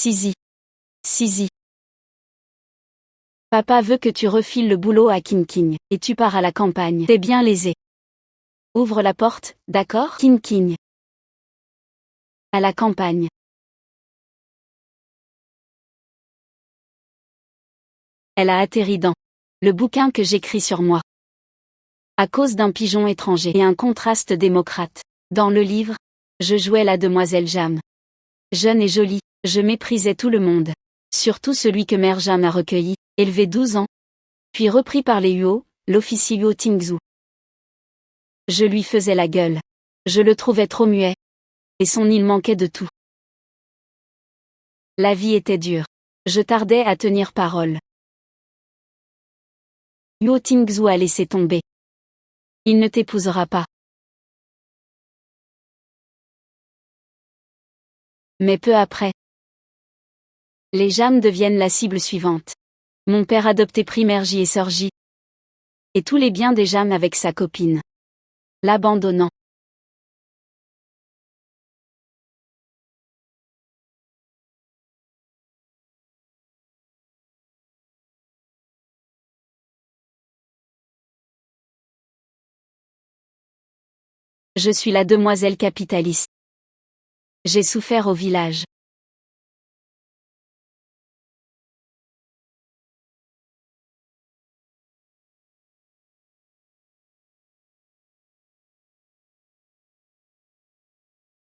Sizi. Sizi. Papa veut que tu refiles le boulot à King, et tu pars à la campagne. T'es bien lésé. Ouvre la porte, d'accord, King. À la campagne. Elle a atterri dans le bouquin que j'écris sur moi. À cause d'un pigeon étranger et un contraste démocrate. Dans le livre, je jouais la demoiselle Jam. Jeune et jolie, je méprisais tout le monde. Surtout celui que mère Jam a recueilli, élevé 12 ans. Puis repris par les Huo, l'officier Huo Tingzhu. Je lui faisais la gueule. Je le trouvais trop muet. Et son île manquait de tout. La vie était dure. Je tardais à tenir parole. Huo Tingzhu a laissé tomber. Il ne t'épousera pas. Mais peu après, les Jam deviennent la cible suivante. Mon père adopté primaire J et sœur J. Et tous les biens des Jam avec sa copine. L'abandonnant. Je suis la demoiselle capitaliste. J'ai souffert au village.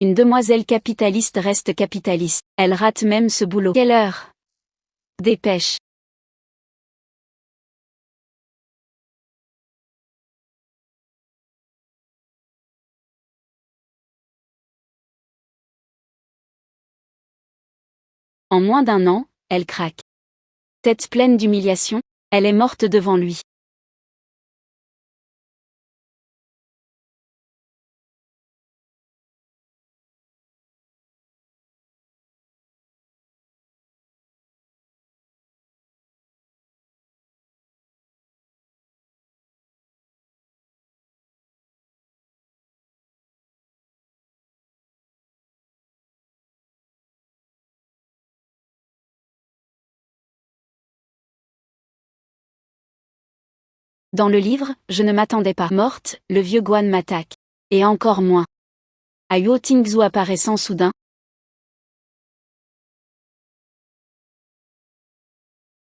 Une demoiselle capitaliste reste capitaliste. Elle rate même ce boulot. Quelle heure? Dépêche. En moins d'1 an, elle craque. Tête pleine d'humiliation, elle est morte devant lui. Dans le livre, je ne m'attendais pas. Morte, le vieux Guan m'attaque. Et encore moins. À Huo Tingzhu apparaissant soudain.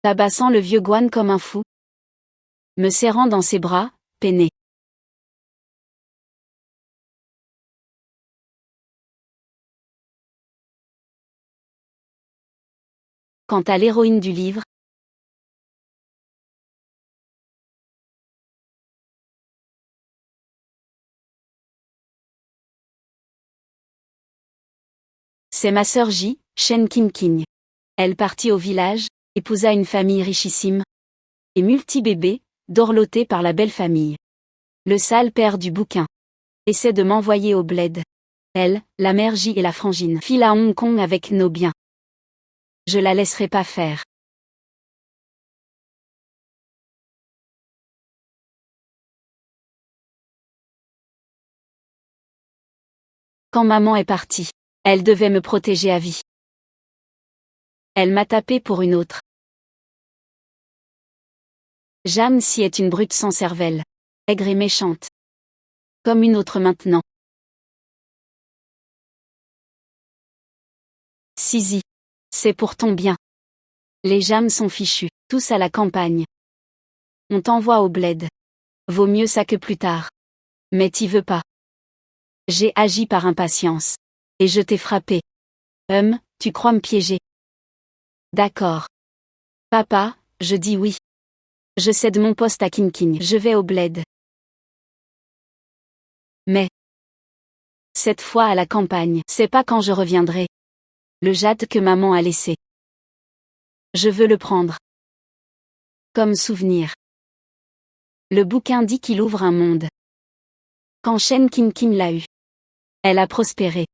Tabassant le vieux Guan comme un fou. Me serrant dans ses bras, peiné. Quant à l'héroïne du livre, c'est ma sœur J, Shen King. Elle partit au village, épousa une famille richissime. Et multi-bébé, dorloté par la belle famille. Le sale père du bouquin essaie de m'envoyer au bled. Elle, la mère J et la frangine filent à Hong Kong avec nos biens. Je la laisserai pas faire. Quand maman est partie, elle devait me protéger à vie. Elle m'a tapé pour une autre. Jam si est une brute sans cervelle. Aigre et méchante. Comme une autre maintenant. Sizi. C'est pour ton bien. Les Jam sont fichus, tous à la campagne. On t'envoie au bled. Vaut mieux ça que plus tard. Mais t'y veux pas. J'ai agi par impatience. Et je t'ai frappé. Tu crois me piéger? D'accord. Papa, je dis oui. Je cède mon poste à King. Je vais au bled. Mais cette fois à la campagne, c'est pas quand je reviendrai. Le jade que maman a laissé. Je veux le prendre. Comme souvenir. Le bouquin dit qu'il ouvre un monde. Quand Shen King l'a eu, elle a prospéré.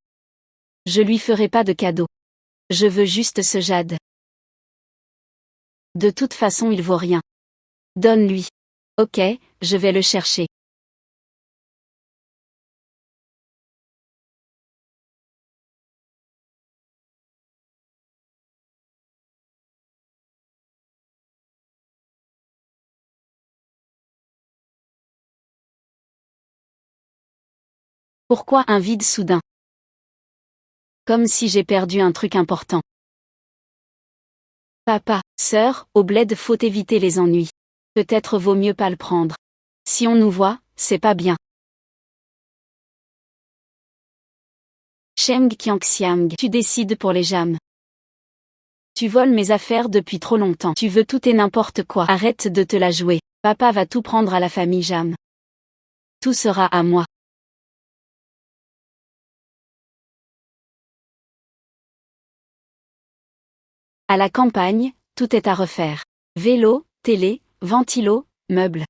Je lui ferai pas de cadeau. Je veux juste ce jade. De toute façon il vaut rien. Donne-lui. Ok, je vais le chercher. Pourquoi un vide soudain? Comme si j'ai perdu un truc important. Papa, sœur, au bled faut éviter les ennuis. Peut-être vaut mieux pas le prendre. Si on nous voit, c'est pas bien. Sheng Qiangxiang, tu décides pour les jams. Tu voles mes affaires depuis trop longtemps. Tu veux tout et n'importe quoi. Arrête de te la jouer. Papa va tout prendre à la famille Jam. Tout sera à moi. À la campagne, tout est à refaire. Vélo, télé, ventilo, meubles.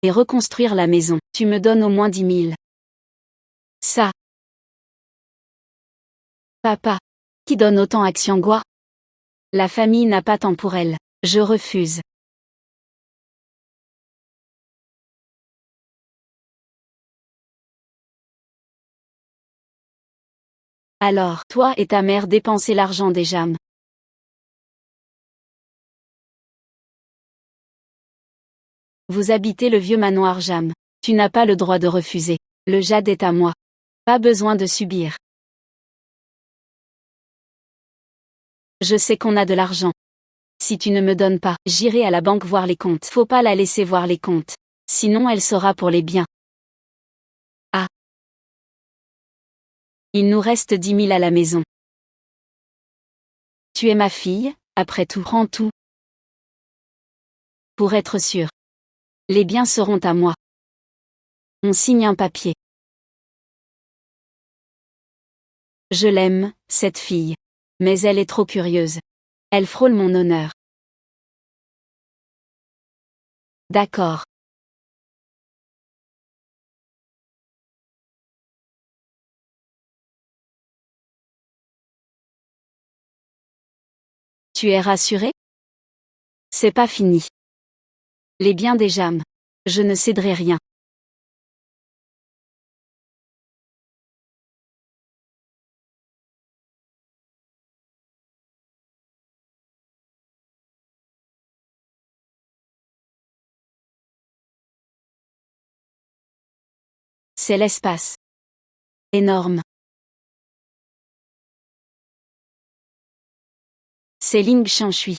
Et reconstruire la maison. Tu me donnes au moins 10 000. Ça. Papa. Qui donne autant à Xianghua? La famille n'a pas temps pour elle. Je refuse. Alors, toi et ta mère dépensez l'argent des Jam. Vous habitez le vieux manoir Jam. Tu n'as pas le droit de refuser. Le jade est à moi. Pas besoin de subir. Je sais qu'on a de l'argent. Si tu ne me donnes pas, j'irai à la banque voir les comptes. Faut pas la laisser voir les comptes. Sinon elle saura pour les biens. Ah. Il nous reste 10 000 à la maison. Tu es ma fille, après tout, prends tout. Pour être sûr. Les biens seront à moi. On signe un papier. Je l'aime, cette fille. Mais elle est trop curieuse. Elle frôle mon honneur. D'accord. Tu es rassuré? C'est pas fini. Les biens des Jam. Je ne céderai rien. C'est l'espace. Énorme. C'est Ling Shanshui.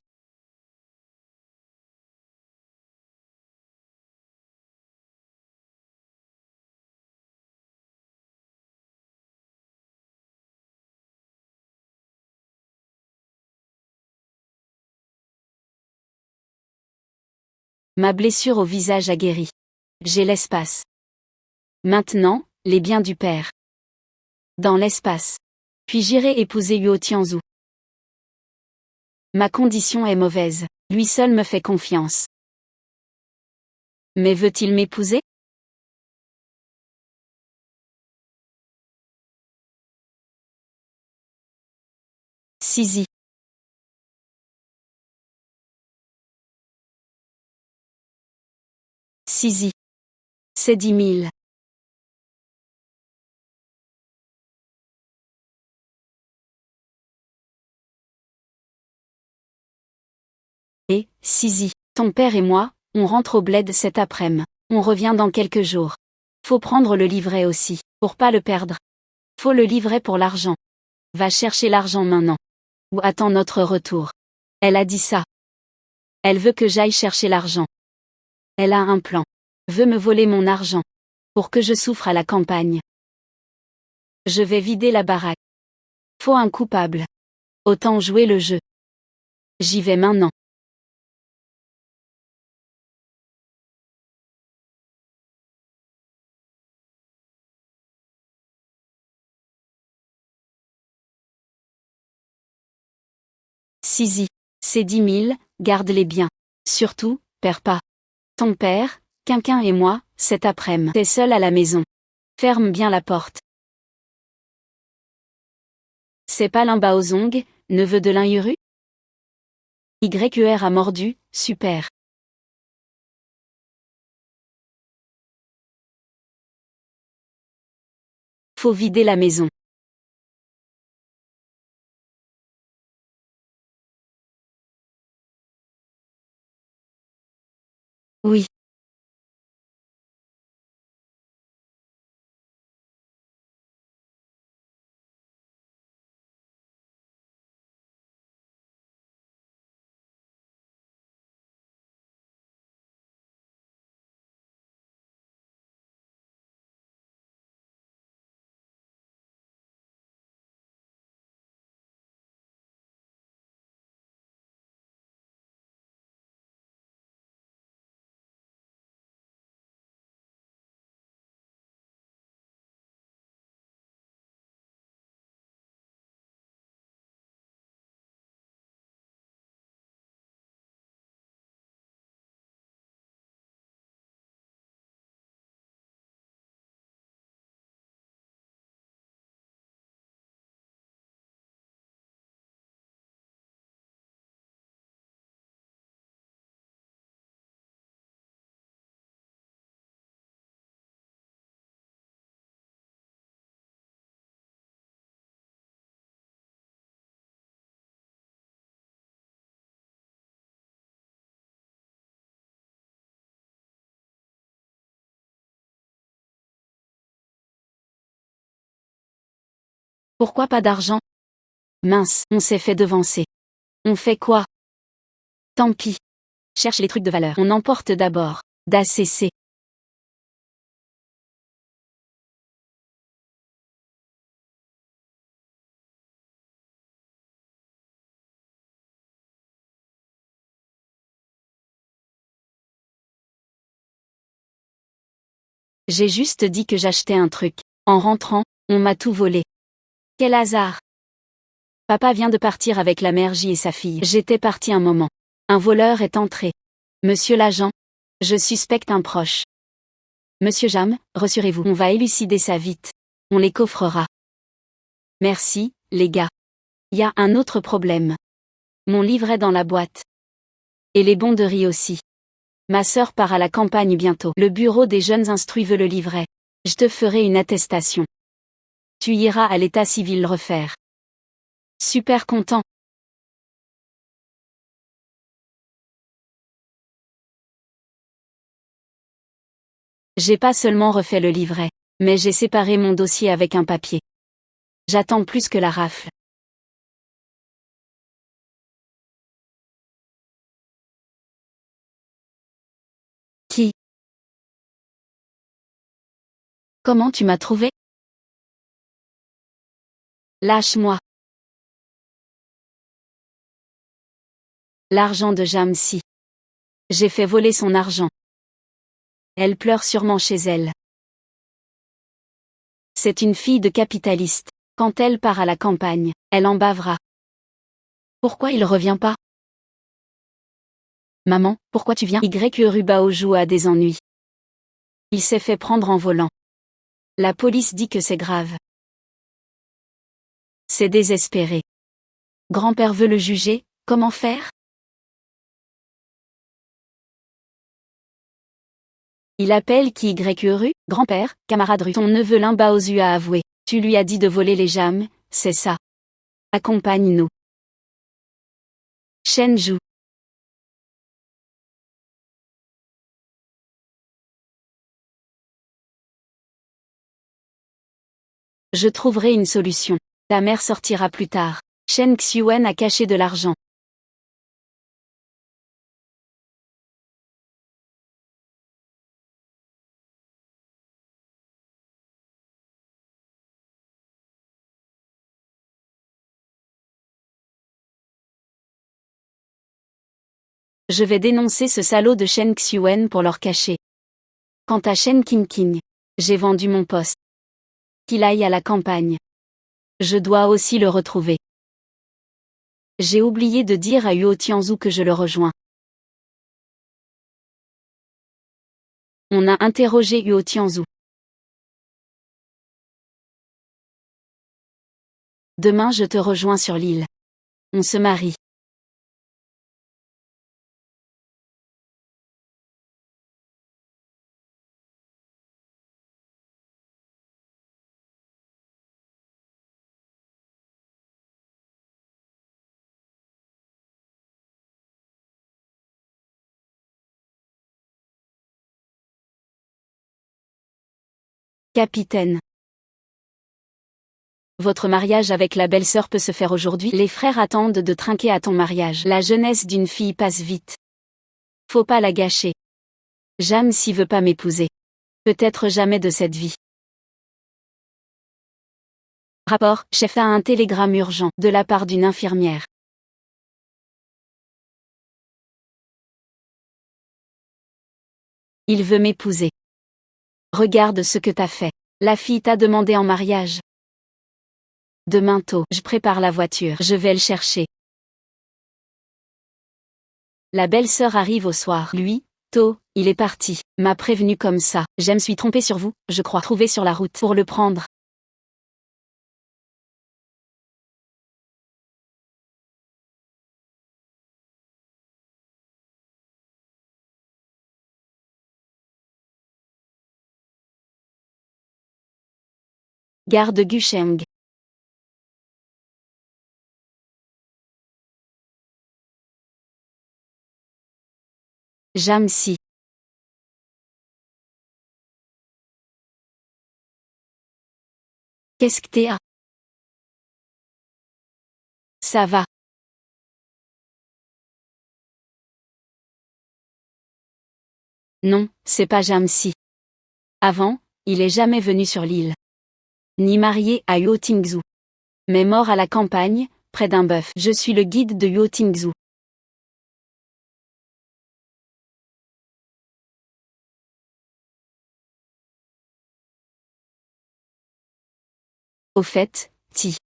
Ma blessure au visage a guéri. J'ai l'espace. Maintenant, les biens du père. Dans l'espace. Puis j'irai épouser Yuo Tianzhu. Ma condition est mauvaise. Lui seul me fait confiance. Mais veut-il m'épouser? Sisi. Sisi. C'est 10 000. Et, Sisi, ton père et moi, on rentre au bled cet après-midi. On revient dans quelques jours. Faut prendre le livret aussi, pour pas le perdre. Faut le livret pour l'argent. Va chercher l'argent maintenant. Ou attends notre retour. Elle a dit ça. Elle veut que j'aille chercher l'argent. Elle a un plan. Veut me voler mon argent. Pour que je souffre à la campagne. Je vais vider la baraque. Faut un coupable. Autant jouer le jeu. J'y vais maintenant. Sisi. C'est 10 000, garde-les bien. Surtout, perds pas. Ton père, Quinquin et moi, cet après-midi. T'es seul à la maison. Ferme bien la porte. C'est pas Lin Baozong, neveu de Lin Yuru? YER a mordu, super. Faut vider la maison. Oui. Pourquoi pas d'argent? Mince, on s'est fait devancer. On fait quoi? Tant pis. Cherche les trucs de valeur. On emporte d'abord. d'ACC. J'ai juste dit que j'achetais un truc. En rentrant, on m'a tout volé. Quel hasard! Papa vient de partir avec la mère J et sa fille. J'étais parti un moment. Un voleur est entré. Monsieur l'agent, je suspecte un proche. Monsieur Jam, rassurez-vous, on va élucider ça vite. On les coffrera. Merci, les gars. Y a un autre problème. Mon livret dans la boîte. Et les bons de riz aussi. Ma sœur part à la campagne bientôt. Le bureau des jeunes instruits veut le livret. Je te ferai une attestation. Tu iras à l'état civil le refaire. Super content. J'ai pas seulement refait le livret, mais j'ai séparé mon dossier avec un papier. J'attends plus que la rafle. Qui? Comment tu m'as trouvé? Lâche-moi. L'argent de Jamsi. J'ai fait voler son argent. Elle pleure sûrement chez elle. C'est une fille de capitaliste. Quand elle part à la campagne, elle en bavera. Pourquoi il revient pas? Maman, pourquoi tu viens? Rubao joue à des ennuis. Il s'est fait prendre en volant. La police dit que c'est grave. C'est désespéré. Grand-père veut le juger, comment faire? Il appelle qui grand-père, camarade rue. Ton neveu Limbaozu a avoué. Tu lui as dit de voler les jams, c'est ça. Accompagne-nous. Shen joue. Je trouverai une solution. Ta mère sortira plus tard. Shen Xiuen a caché de l'argent. Je vais dénoncer ce salaud de Shen Xiuen pour leur cacher. Quant à Shen Qingqing, j'ai vendu mon poste. Qu'il aille à la campagne. Je dois aussi le retrouver. J'ai oublié de dire à Huo Tianzhu que je le rejoins. On a interrogé Huo Tianzhu. Demain je te rejoins sur l'île. On se marie. Capitaine. Votre mariage avec la belle-sœur peut se faire aujourd'hui. Les frères attendent de trinquer à ton mariage. La jeunesse d'une fille passe vite. Faut pas la gâcher. Jam s'y veut pas m'épouser. Peut-être jamais de cette vie. Rapport, chef a un télégramme urgent de la part d'une infirmière. Il veut m'épouser. Regarde ce que t'as fait. La fille t'a demandé en mariage. Demain tôt, je prépare la voiture. Je vais le chercher. La belle-sœur arrive au soir. Lui, tôt, il est parti. M'a prévenu comme ça. Je me suis trompé sur vous, je crois. Trouvé sur la route pour le prendre. Garde Gusheng. Jamsi. Qu'est-ce que t'es à? Ça va. Non, c'est pas Jamsi. Avant, il est jamais venu sur l'île. Ni marié à Yo Tingzu. Mais mort à la campagne, près d'un bœuf. Je suis le guide de Yo Tingzu. Au fait,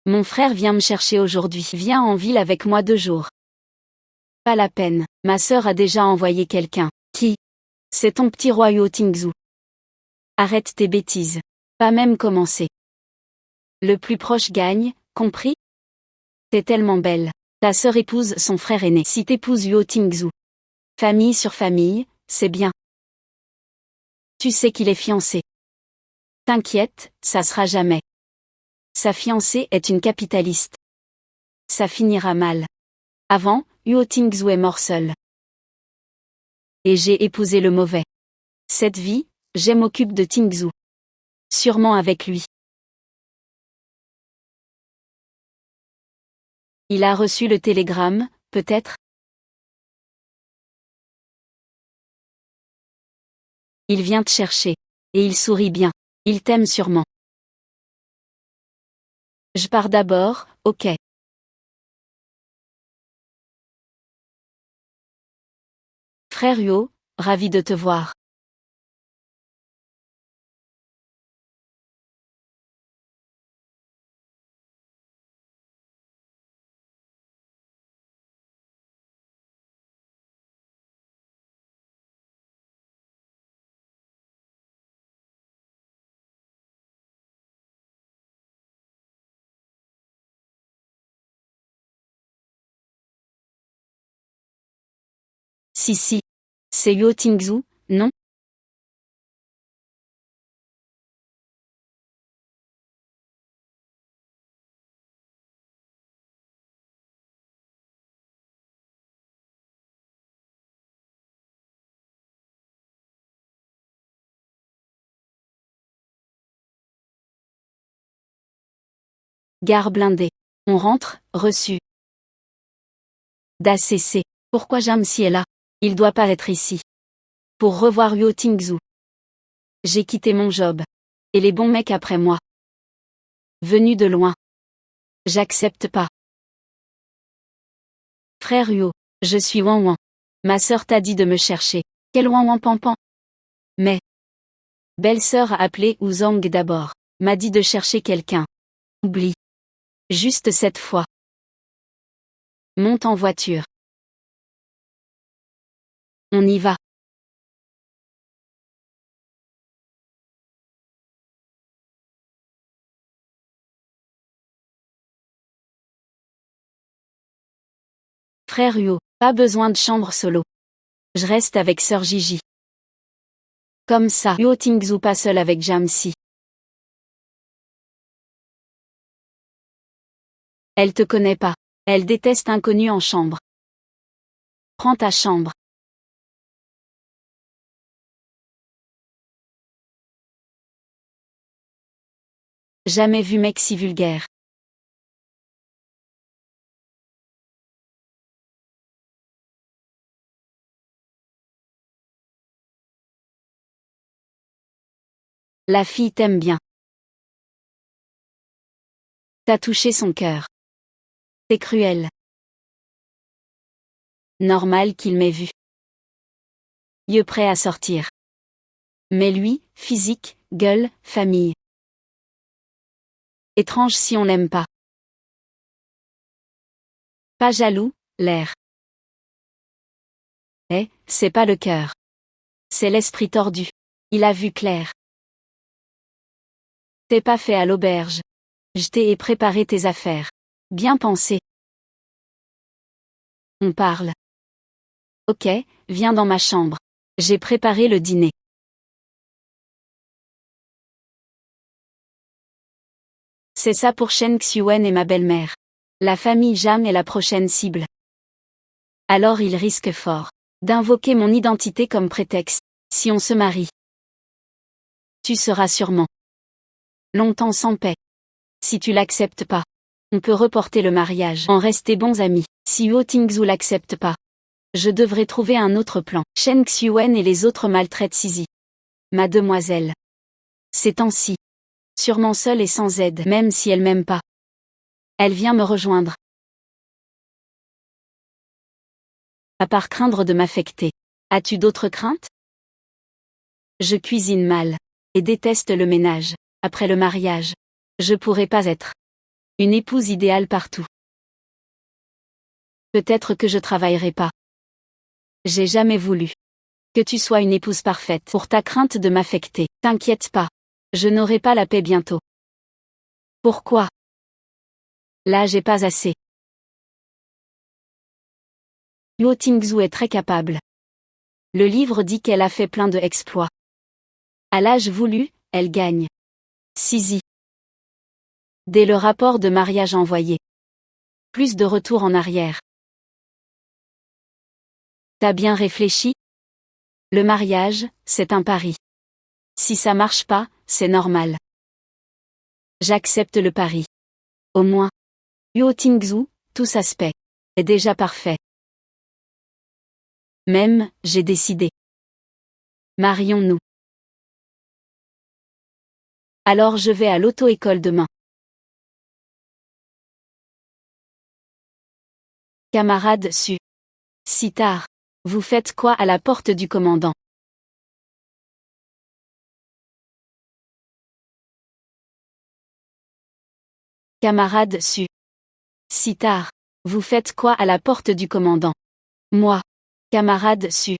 mon frère vient me chercher aujourd'hui. Viens en ville avec moi 2 jours. Pas la peine, ma sœur a déjà envoyé quelqu'un. Qui? C'est ton petit roi Yo Tingzu. Arrête tes bêtises. Pas même commencer. Le plus proche gagne, compris? T'es tellement belle. Ta sœur épouse son frère aîné. Si t'épouses Yo Tingzu. Famille sur famille, c'est bien. Tu sais qu'il est fiancé. T'inquiète, ça sera jamais. Sa fiancée est une capitaliste. Ça finira mal. Avant, Yo Tingzu est mort seul. Et j'ai épousé le mauvais. Cette vie, je m'occupe de Tingzu. Sûrement avec lui. Il a reçu le télégramme, peut-être? Il vient te chercher. Et il sourit bien. Il t'aime sûrement. Je pars d'abord, ok. Frère Yo, ravi de te voir. Si. C'est Yo Tingzu, non? Gare blindée. On rentre, reçu. D'ACC. Pourquoi Jamsi est là? Il doit pas être ici. Pour revoir Yo Tingzu. J'ai quitté mon job. Et les bons mecs après moi. Venus de loin. J'accepte pas. Frère Yo, je suis Wan Wan. Ma sœur t'a dit de me chercher. Quel Wan Wan Pampan? Mais. Belle-sœur a appelé Ouzang d'abord. M'a dit de chercher quelqu'un. Oublie. Juste cette fois. Monte en voiture. On y va. Frère Yo, pas besoin de chambre solo. Je reste avec sœur Gigi. Comme ça, Yo Tingzu pas seul avec Jamsi. Elle te connaît pas. Elle déteste inconnu en chambre. Prends ta chambre. Jamais vu mec si vulgaire. La fille t'aime bien. T'as touché son cœur. T'es cruel. Normal qu'il m'ait vu. Yeux prêt à sortir. Mais lui, physique, gueule, famille. Étrange si on l'aime pas. Pas jaloux, l'air. C'est pas le cœur. C'est l'esprit tordu. Il a vu clair. T'es pas fait à l'auberge. Je t'ai préparé tes affaires. Bien pensé. On parle. Ok, viens dans ma chambre. J'ai préparé le dîner. C'est ça pour Shen Xiuen et ma belle-mère. La famille Jam est la prochaine cible. Alors il risque fort d'invoquer mon identité comme prétexte, si on se marie. Tu seras sûrement longtemps sans paix. Si tu l'acceptes pas. On peut reporter le mariage, en rester bons amis, si Huo Tingzhu l'accepte pas. Je devrais trouver un autre plan. Shen Xiuwen et les autres maltraitent Sisi. Mademoiselle. Ces temps-ci. Sûrement seule et sans aide, même si elle m'aime pas. Elle vient me rejoindre. À part craindre de m'affecter. As-tu d'autres craintes? Je cuisine mal. Et déteste le ménage. Après le mariage. Je pourrais pas être une épouse idéale partout. Peut-être que je travaillerai pas. J'ai jamais voulu que tu sois une épouse parfaite. Pour ta crainte de m'affecter, t'inquiète pas. Je n'aurai pas la paix bientôt. Pourquoi? Là j'ai pas assez. Huo Tingzhu est très capable. Le livre dit qu'elle a fait plein de exploits. À l'âge voulu, elle gagne. Sisi. Dès le rapport de mariage envoyé. Plus de retour en arrière. T'as bien réfléchi? Le mariage, c'est un pari. Si ça marche pas, c'est normal. J'accepte le pari. Au moins. Huo Tingzhu, tout aspect, est déjà parfait. Même, j'ai décidé. Marions-nous. Alors je vais à l'auto-école demain. Camarade Su. Si tard. Vous faites quoi à la porte du commandant? Camarade Su. Si tard. Vous faites quoi à la porte du commandant? Moi. Camarade Su.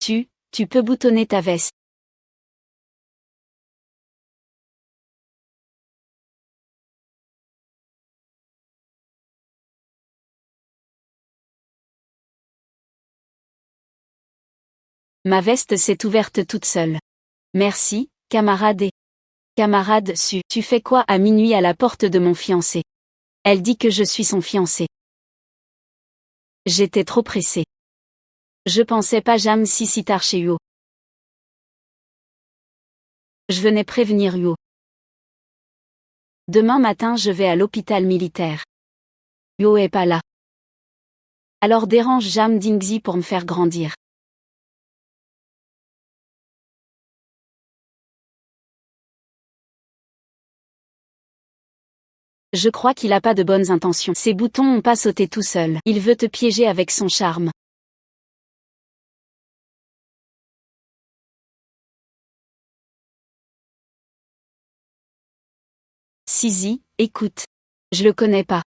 Tu peux boutonner ta veste. Ma veste s'est ouverte toute seule. Merci, camarade et. Camarade Su. Tu fais quoi à minuit à la porte de mon fiancé? Elle dit que je suis son fiancé. J'étais trop pressée. Je pensais pas jamais si tard chez Huo. Je venais prévenir Huo. Demain matin je vais à l'hôpital militaire. Huo est pas là. Alors dérange Jam Dingzi pour me faire grandir. Je crois qu'il a pas de bonnes intentions. Ses boutons ont pas sauté tout seuls. Il veut te piéger avec son charme. Sisi, écoute. Je le connais pas.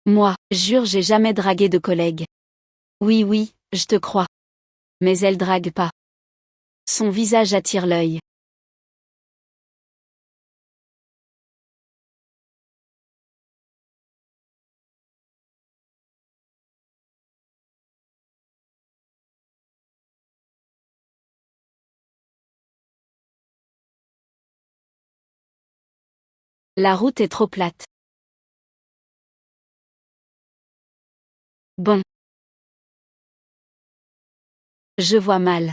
Moi, jure j'ai jamais dragué de collègue. Oui, je te crois. Mais elle drague pas. Son visage attire l'œil. La route est trop plate. Bon. Je vois mal.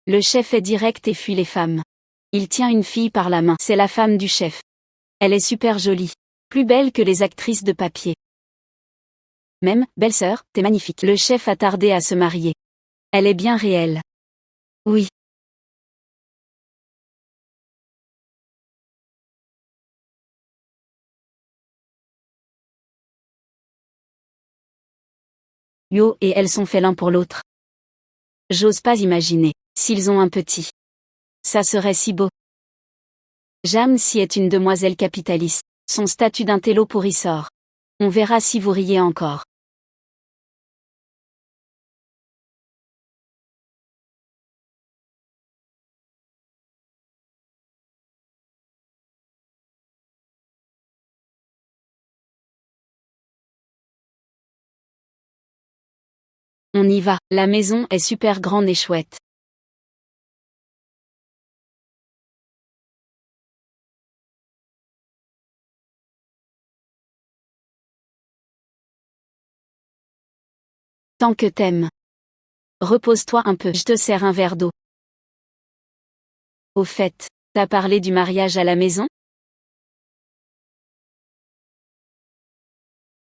Le chef est direct et fuit les femmes. Il tient une fille par la main. C'est la femme du chef. Elle est super jolie. Plus belle que les actrices de papier. Même, belle-sœur, t'es magnifique. Le chef a tardé à se marier. Elle est bien réelle. Oui. Yo et elles sont faits l'un pour l'autre. J'ose pas imaginer, s'ils ont un petit. Ça serait si beau. Jam si est une demoiselle capitaliste. Son statut d'intello pourri sort. On verra si vous riez encore. On y va, la maison est super grande et chouette. Tant que t'aimes. Repose-toi un peu, je te sers un verre d'eau. Au fait, t'as parlé du mariage à la maison?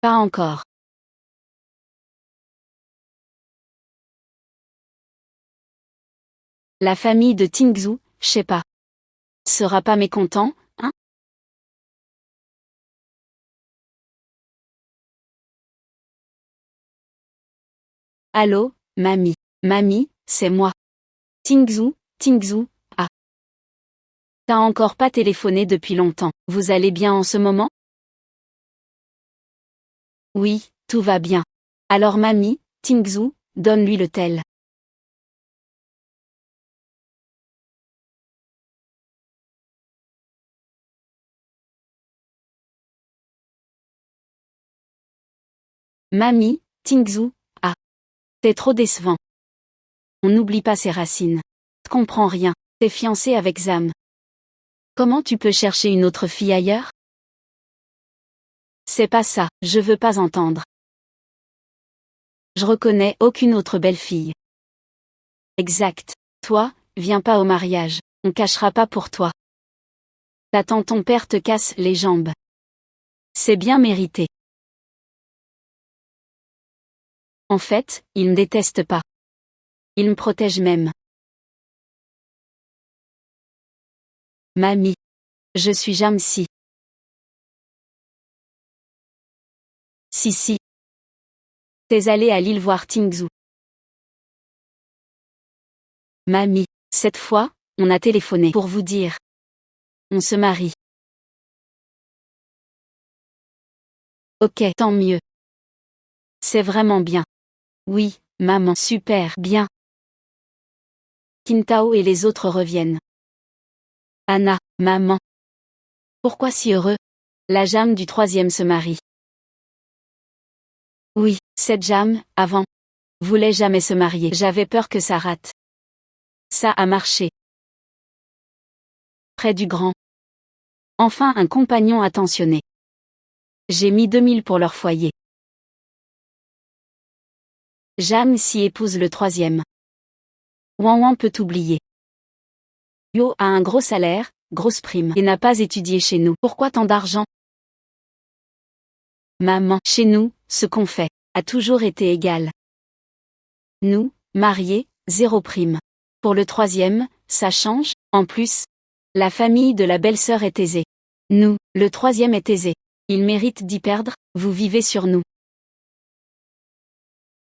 Pas encore. La famille de Tingzhou, je sais pas. Sera pas mécontent, hein? Allô, mamie. Mamie, c'est moi. Tingzhou, Tingzhou, ah. T'as encore pas téléphoné depuis longtemps. Vous allez bien en ce moment? Oui, tout va bien. Alors mamie, Tingzhou, donne-lui le tel. Mamie, Tingzhou, ah. T'es trop décevant. On n'oublie pas ses racines. Comprends rien. T'es fiancé avec Zam. Comment tu peux chercher une autre fille ailleurs? C'est pas ça, je veux pas entendre. Je reconnais aucune autre belle fille. Exact. Toi, viens pas au mariage, on cachera pas pour toi. T'attends ton père te casse les jambes. C'est bien mérité. En fait, il me déteste pas. Il me protège même. Mamie. Je suis Jamsi. Si. T'es allé à l'île voir Tingzhou. Mamie. Cette fois, on a téléphoné pour vous dire. On se marie. Ok, tant mieux. C'est vraiment bien. Oui, maman, super, bien. Qintao et les autres reviennent. Anna, maman. Pourquoi si heureux? La Jam du troisième se marie. Oui, cette Jam, avant, voulait jamais se marier. J'avais peur que ça rate. Ça a marché. Près du grand. Enfin un compagnon attentionné. J'ai mis 2000 pour leur foyer. Jam s'y épouse le troisième. Wan peut oublier. Yo a un gros salaire, grosse prime, et n'a pas étudié chez nous. Pourquoi tant d'argent? Maman, chez nous, ce qu'on fait, a toujours été égal. Nous, mariés, 0 prime. Pour le troisième, ça change, en plus. La famille de la belle-sœur est aisée. Nous, le troisième est aisé. Il mérite d'y perdre, vous vivez sur nous.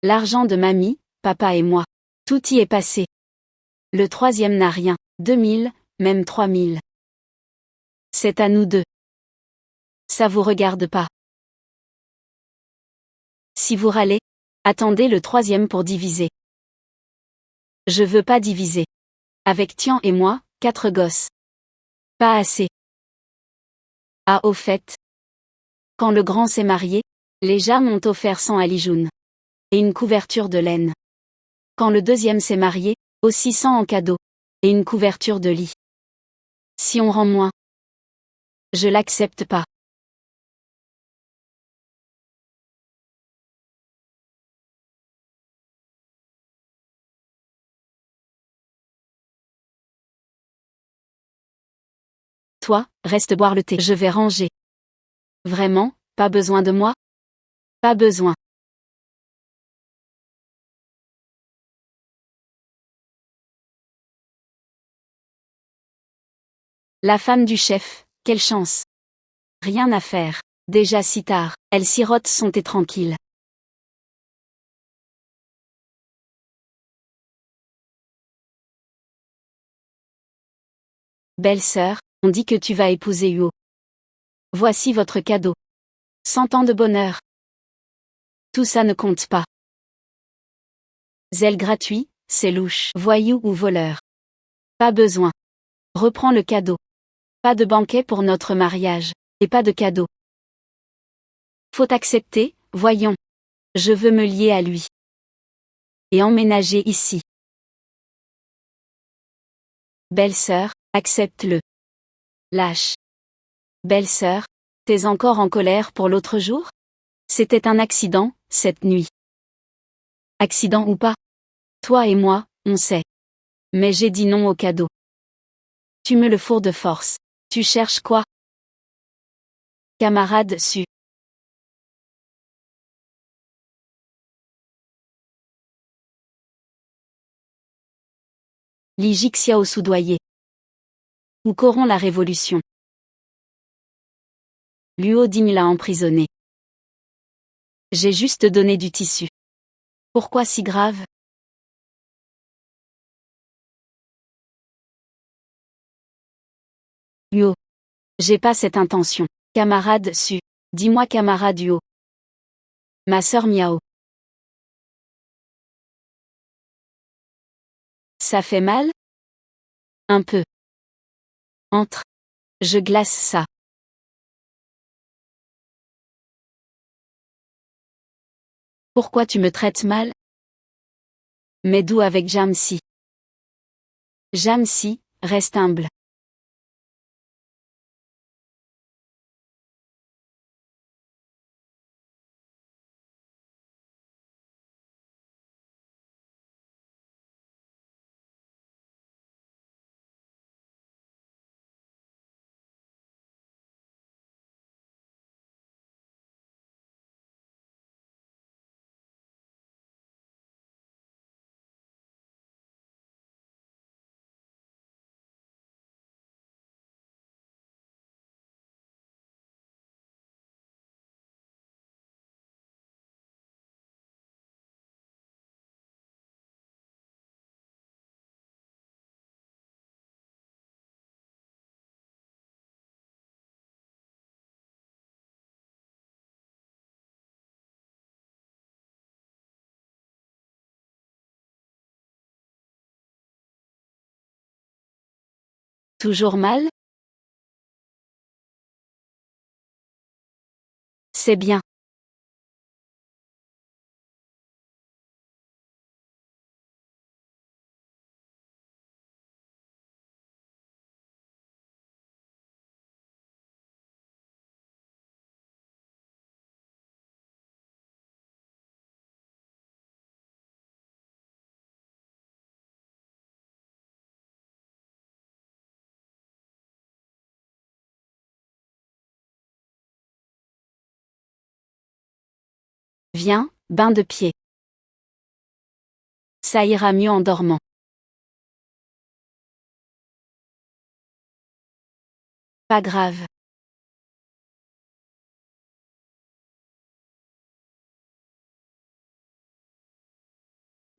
L'argent de mamie, papa et moi. Tout y est passé. Le troisième n'a rien, 2000, même 3000. C'est à nous deux. Ça vous regarde pas. Si vous râlez, attendez le troisième pour diviser. Je veux pas diviser. Avec Tian et moi, 4 gosses. Pas assez. Ah au fait. Quand le grand s'est marié, les Jam ont offert 100 à Lijun. Et une couverture de laine. Quand le deuxième s'est marié, aussi 100 en cadeau. Et une couverture de lit. Si on rend moins, je l'accepte pas. Toi, reste boire le thé. Je vais ranger. Vraiment, pas besoin de moi? Pas besoin. La femme du chef, quelle chance. Rien à faire. Déjà si tard, elle sirote son thé tranquille. Belle-sœur, on dit que tu vas épouser Huo. Voici votre cadeau. 100 ans de bonheur. Tout ça ne compte pas. Zèle gratuit, c'est louche. Voyou ou voleur. Pas besoin. Reprends le cadeau. Pas de banquet pour notre mariage. Et pas de cadeau. Faut accepter, voyons. Je veux me lier à lui. Et emménager ici. Belle-sœur, accepte-le. Lâche. Belle-sœur, t'es encore en colère pour l'autre jour? C'était un accident, cette nuit. Accident ou pas? Toi et moi, on sait. Mais j'ai dit non au cadeau. Tu me le fourres de force. Tu cherches quoi? Camarade su. Li Jixiao soudoyé. Ou Coron la révolution. Luo Ding l'a emprisonné. J'ai juste donné du tissu. Pourquoi si grave? Luo. J'ai pas cette intention. Camarade Su. Dis-moi camarade Luo. Ma sœur Miao. Ça fait mal? Un peu. Entre. Je glace ça. Pourquoi tu me traites mal? Mais d'où avec Jamsi? Jamsi, reste humble. Toujours mal? C'est bien. Viens, bain de pied. Ça ira mieux en dormant. Pas grave.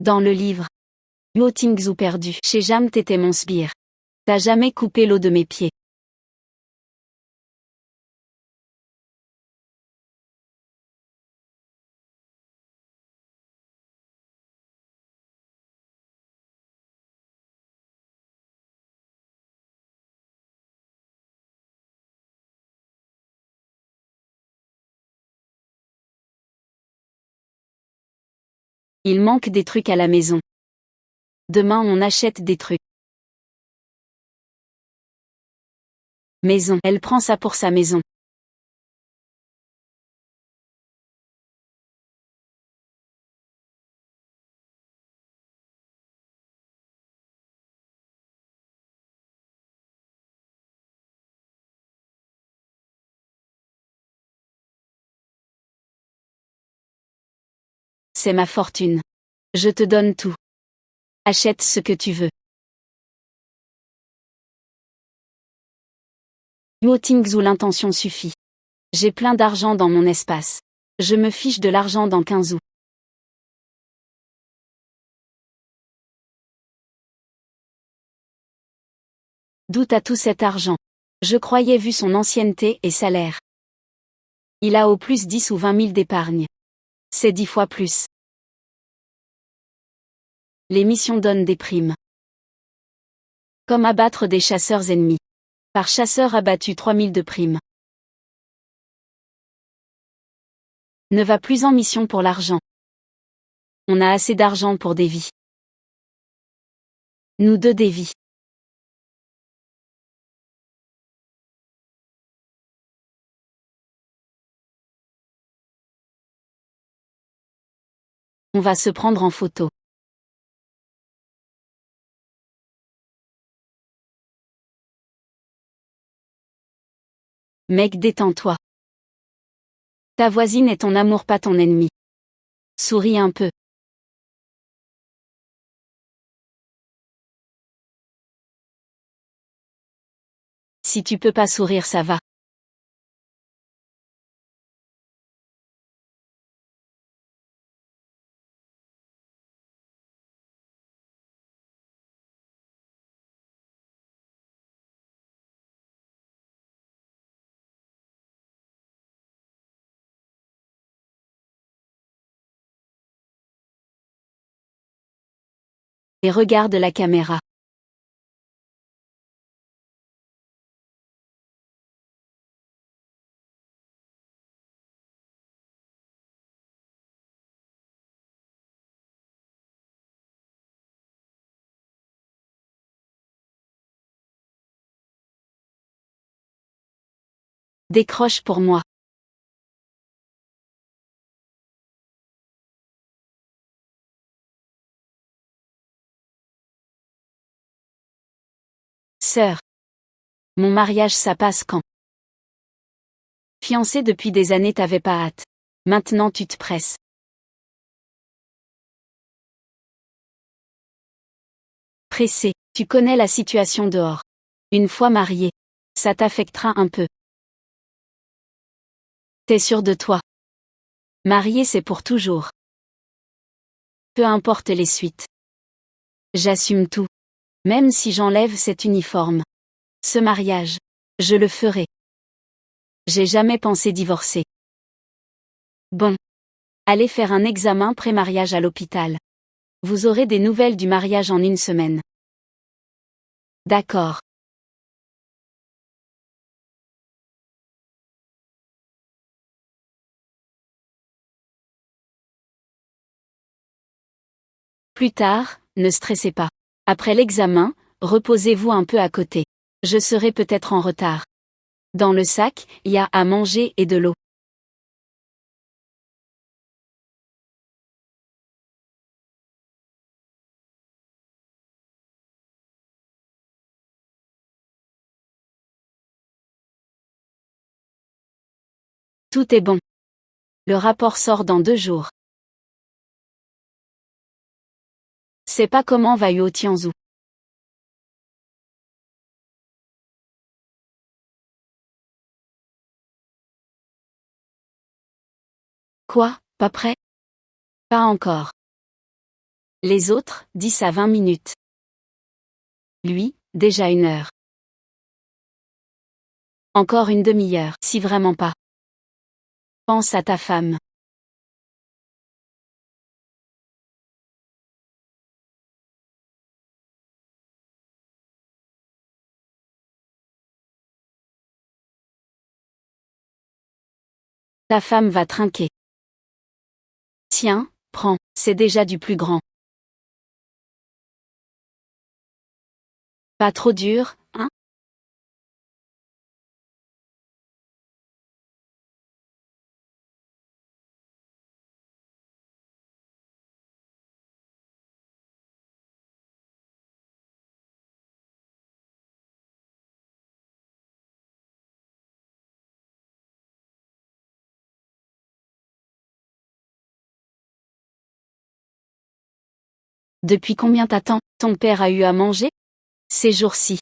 Dans le livre. Luo Tingzhu perdu. Chez Jam t'étais mon sbire. T'as jamais coupé l'eau de mes pieds. Il manque des trucs à la maison. Demain on achète des trucs. Maison. Elle prend ça pour sa maison. C'est ma fortune. Je te donne tout. Achète ce que tu veux. Luo Tingzhu l'intention suffit. J'ai plein d'argent dans mon espace. Je me fiche de l'argent dans 15 août. D'où t'as tout cet argent? Je croyais vu son ancienneté et salaire. Il a au plus 10 ou 20 000 d'épargne. C'est 10 fois plus. Les missions donnent des primes. Comme abattre des chasseurs ennemis. Par chasseur abattu 3000 de primes. Ne va plus en mission pour l'argent. On a assez d'argent pour des vies. Nous deux des vies. On va se prendre en photo. Mec, détends-toi. Ta voisine est ton amour, pas ton ennemi. Souris un peu. Si tu peux pas sourire, ça va. Et regarde la caméra. Décroche pour moi. Sœur. Mon mariage, ça passe quand? Fiancée depuis des années, t'avais pas hâte. Maintenant tu te presses. Pressé, tu connais la situation dehors. Une fois marié, ça t'affectera un peu. T'es sûr de toi? Marié, c'est pour toujours. Peu importe les suites. J'assume tout. Même si j'enlève cet uniforme. Ce mariage. Je le ferai. J'ai jamais pensé divorcer. Bon. Allez faire un examen pré-mariage à l'hôpital. Vous aurez des nouvelles du mariage en une semaine. D'accord. Plus tard, ne stressez pas. Après l'examen, reposez-vous un peu à côté. Je serai peut-être en retard. Dans le sac, il y a à manger et de l'eau. Tout est bon. Le rapport sort dans 2 jours. C'est pas comment va Yuo Tianzhu. Quoi, pas prêt? Pas encore. Les autres, 10 à 20 minutes. Lui, déjà 1 heure. Encore une demi-heure, si vraiment pas. Pense à ta femme. Ta femme va trinquer. Tiens, prends, c'est déjà du plus grand. Pas trop dur, hein? Depuis combien t'attends? Ton père a eu à manger? Ces jours-ci.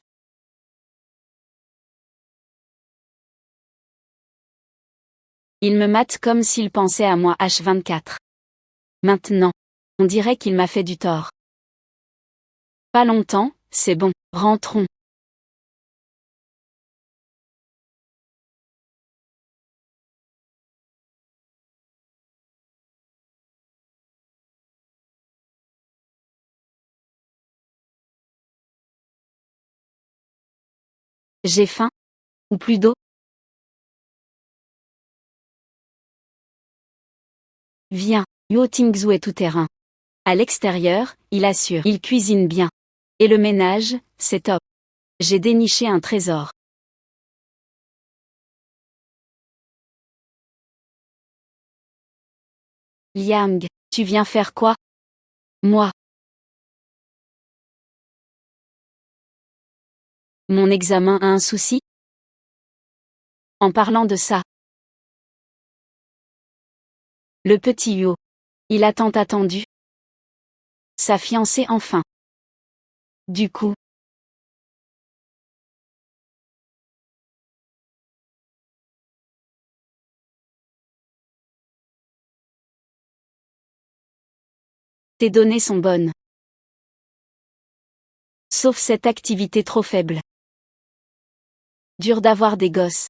Il me mate comme s'il pensait à moi H24. Maintenant. On dirait qu'il m'a fait du tort. Pas longtemps, c'est bon, rentrons. J'ai faim? Ou plus d'eau? Viens, Yuo Tingzhu est tout terrain. À l'extérieur, il assure, il cuisine bien. Et le ménage, c'est top. J'ai déniché un trésor. Liang, tu viens faire quoi? Moi. Mon examen a un souci? En parlant de ça. Le petit Yuo. Il a tant attendu. Sa fiancée enfin. Du coup. Tes données sont bonnes. Sauf cette activité trop faible. Dur d'avoir des gosses.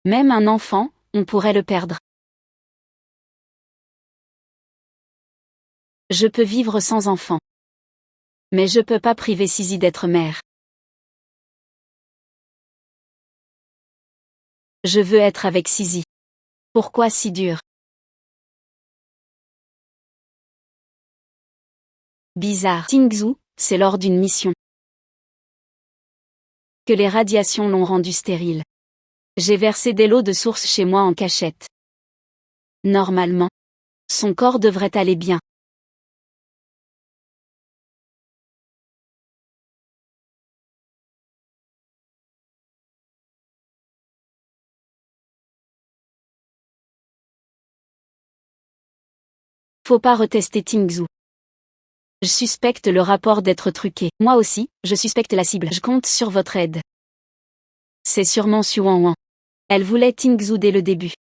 Même un enfant, on pourrait le perdre. Je peux vivre sans enfant. Mais je peux pas priver Sisi d'être mère. Je veux être avec Sisi. Pourquoi si dur? Bizarre. Tingzhou, c'est lors d'une mission que les radiations l'ont rendu stérile. J'ai versé des lots de source chez moi en cachette. Normalement, son corps devrait aller bien. Faut pas retester Tingzhou. Je suspecte le rapport d'être truqué. Moi aussi, je suspecte la cible. Je compte sur votre aide. C'est sûrement Xuan. Elle voulait Tingzhou dès le début.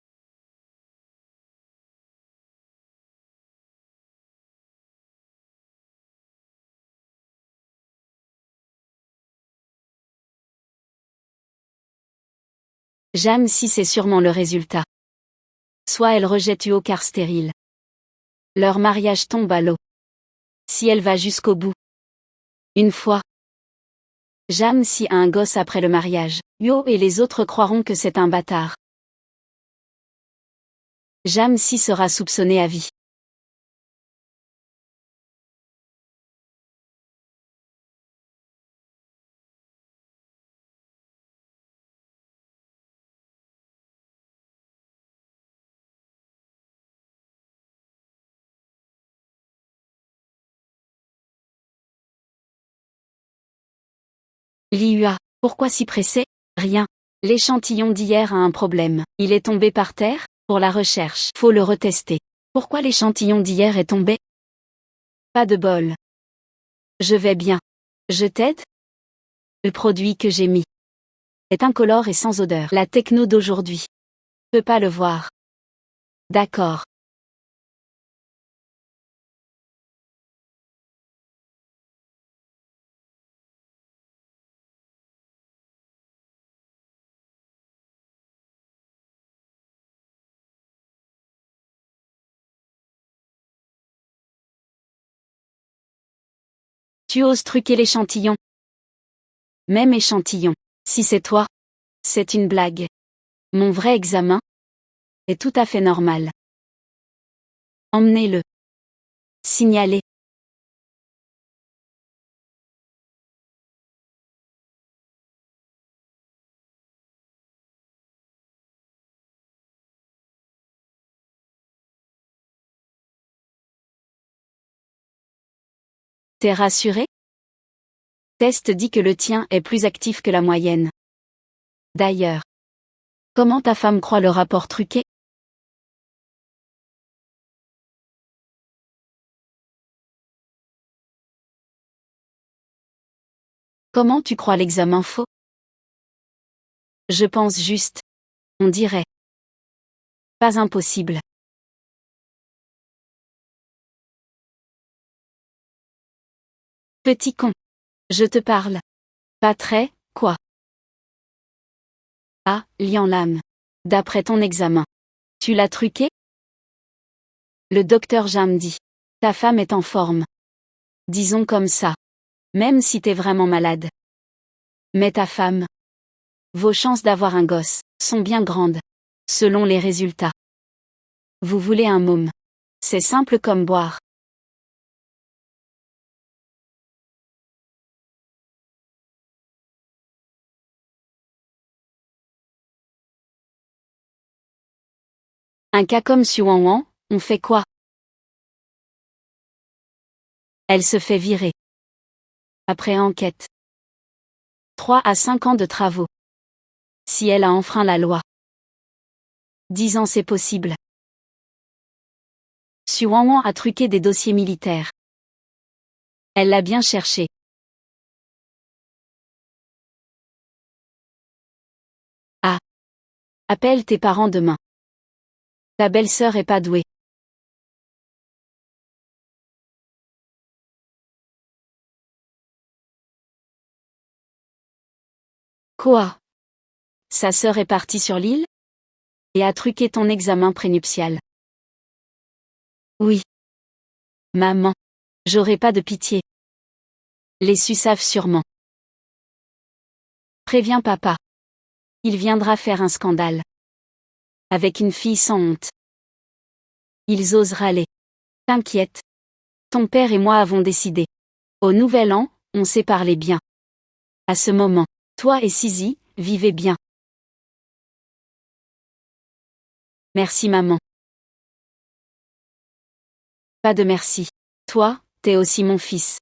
Jam si c'est sûrement le résultat. Soit elle rejette Huo car stérile. Leur mariage tombe à l'eau. Si elle va jusqu'au bout. Une fois. Jam si a un gosse après le mariage. Huo et les autres croiront que c'est un bâtard. Jam si sera soupçonné à vie. Li Hua, pourquoi si pressé? Rien. L'échantillon d'hier a un problème. Il est tombé par terre? Pour la recherche. Faut le retester. Pourquoi l'échantillon d'hier est tombé? Pas de bol. Je vais bien. Je t'aide? Le produit que j'ai mis est incolore et sans odeur. La techno d'aujourd'hui. Peux pas le voir. D'accord. Tu oses truquer l'échantillon? Même échantillon. Si c'est toi, c'est une blague. Mon vrai examen est tout à fait normal. Emmenez-le. Signalez. T'es rassuré? Test dit que le tien est plus actif que la moyenne. D'ailleurs, comment ta femme croit le rapport truqué? Comment tu crois l'examen faux? Je pense juste. On dirait. Pas impossible. Petit con. Je te parle. Pas très, quoi. Ah, Lian Lam. D'après ton examen. Tu l'as truqué? Le docteur Jam dit. Ta femme est en forme. Disons comme ça. Même si t'es vraiment malade. Mais ta femme. Vos chances d'avoir un gosse sont bien grandes. Selon les résultats. Vous voulez un môme. C'est simple comme boire. Un cas comme Xuan, on fait quoi? Elle se fait virer. Après enquête. 3 à 5 ans de travaux. Si elle a enfreint la loi. 10 ans c'est possible. Xuan a truqué des dossiers militaires. Elle l'a bien cherché. Ah. Appelle tes parents demain. Ta belle-sœur est pas douée. Quoi? Sa sœur est partie sur l'île? Et a truqué ton examen prénuptial. Oui. Maman. J'aurai pas de pitié. Les Sus savent sûrement. Préviens papa. Il viendra faire un scandale. Avec une fille sans honte. Ils osent râler. T'inquiète. Ton père et moi avons décidé. Au nouvel an, on s'est parlé bien. À ce moment, toi et Sisi, vivez bien. Merci maman. Pas de merci. Toi, t'es aussi mon fils.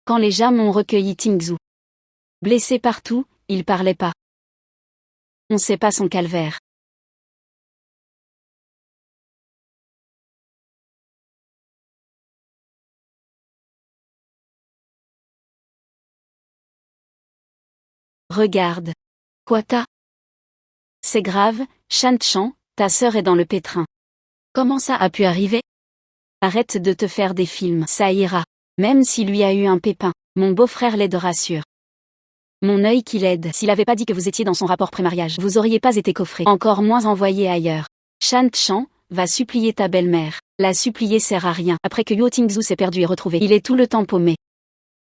Quand les Jam ont recueilli Tingzhu. Blessé partout, il parlait pas. On sait pas son calvaire. Regarde. Quoi t'as? C'est grave, Shan Chan, ta sœur est dans le pétrin. Comment ça a pu arriver? Arrête de te faire des films, ça ira. Même s'il lui a eu un pépin, mon beau-frère l'aidera sûr. Mon œil qui l'aide. S'il avait pas dit que vous étiez dans son rapport pré-mariage, vous auriez pas été coffré, encore moins envoyé ailleurs. Shan Chan, va supplier ta belle-mère. La supplier sert à rien. Après que Yuo Tingzhu s'est perdu et retrouvé, il est tout le temps paumé.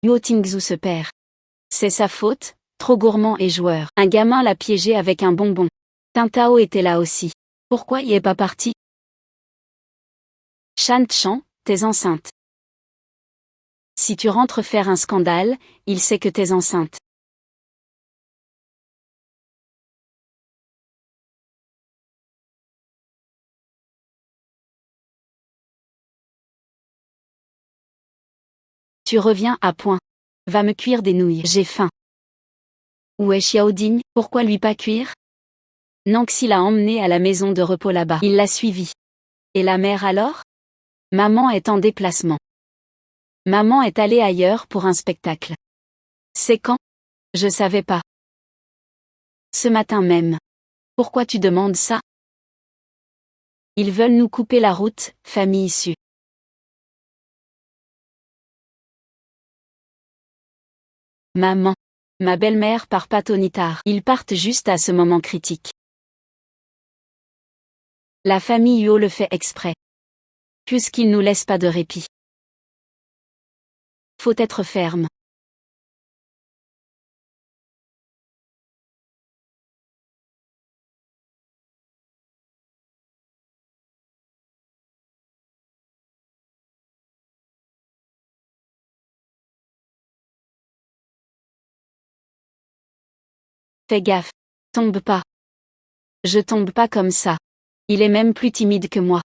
Yuo Tingzhu se perd. C'est sa faute, trop gourmand et joueur. Un gamin l'a piégé avec un bonbon. Tintao était là aussi. Pourquoi y est pas parti? Shan Chan, t'es enceinte. Si tu rentres faire un scandale, il sait que t'es enceinte. Tu reviens à point. Va me cuire des nouilles, j'ai faim. Où est Xiaoding? Pourquoi lui pas cuire? Nanxi l'a emmené à la maison de repos là-bas. Il l'a suivi. Et la mère alors? Maman est en déplacement. Maman est allée ailleurs pour un spectacle. C'est quand? Je savais pas. Ce matin même. Pourquoi tu demandes ça? Ils veulent nous couper la route, famille issue. Maman. Ma belle-mère part pas tard. Ils partent juste à ce moment critique. La famille Yuo le fait exprès. Puisqu'ils nous laissent pas de répit. Faut être ferme. Fais gaffe. Tombe pas. Je tombe pas comme ça. Il est même plus timide que moi.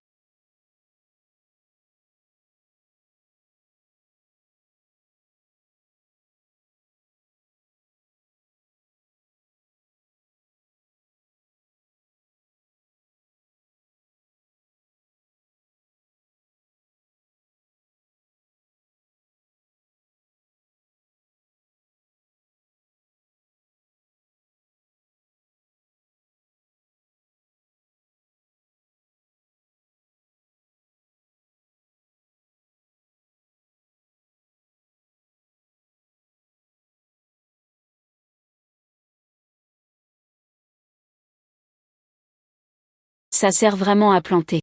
Ça sert vraiment à planter.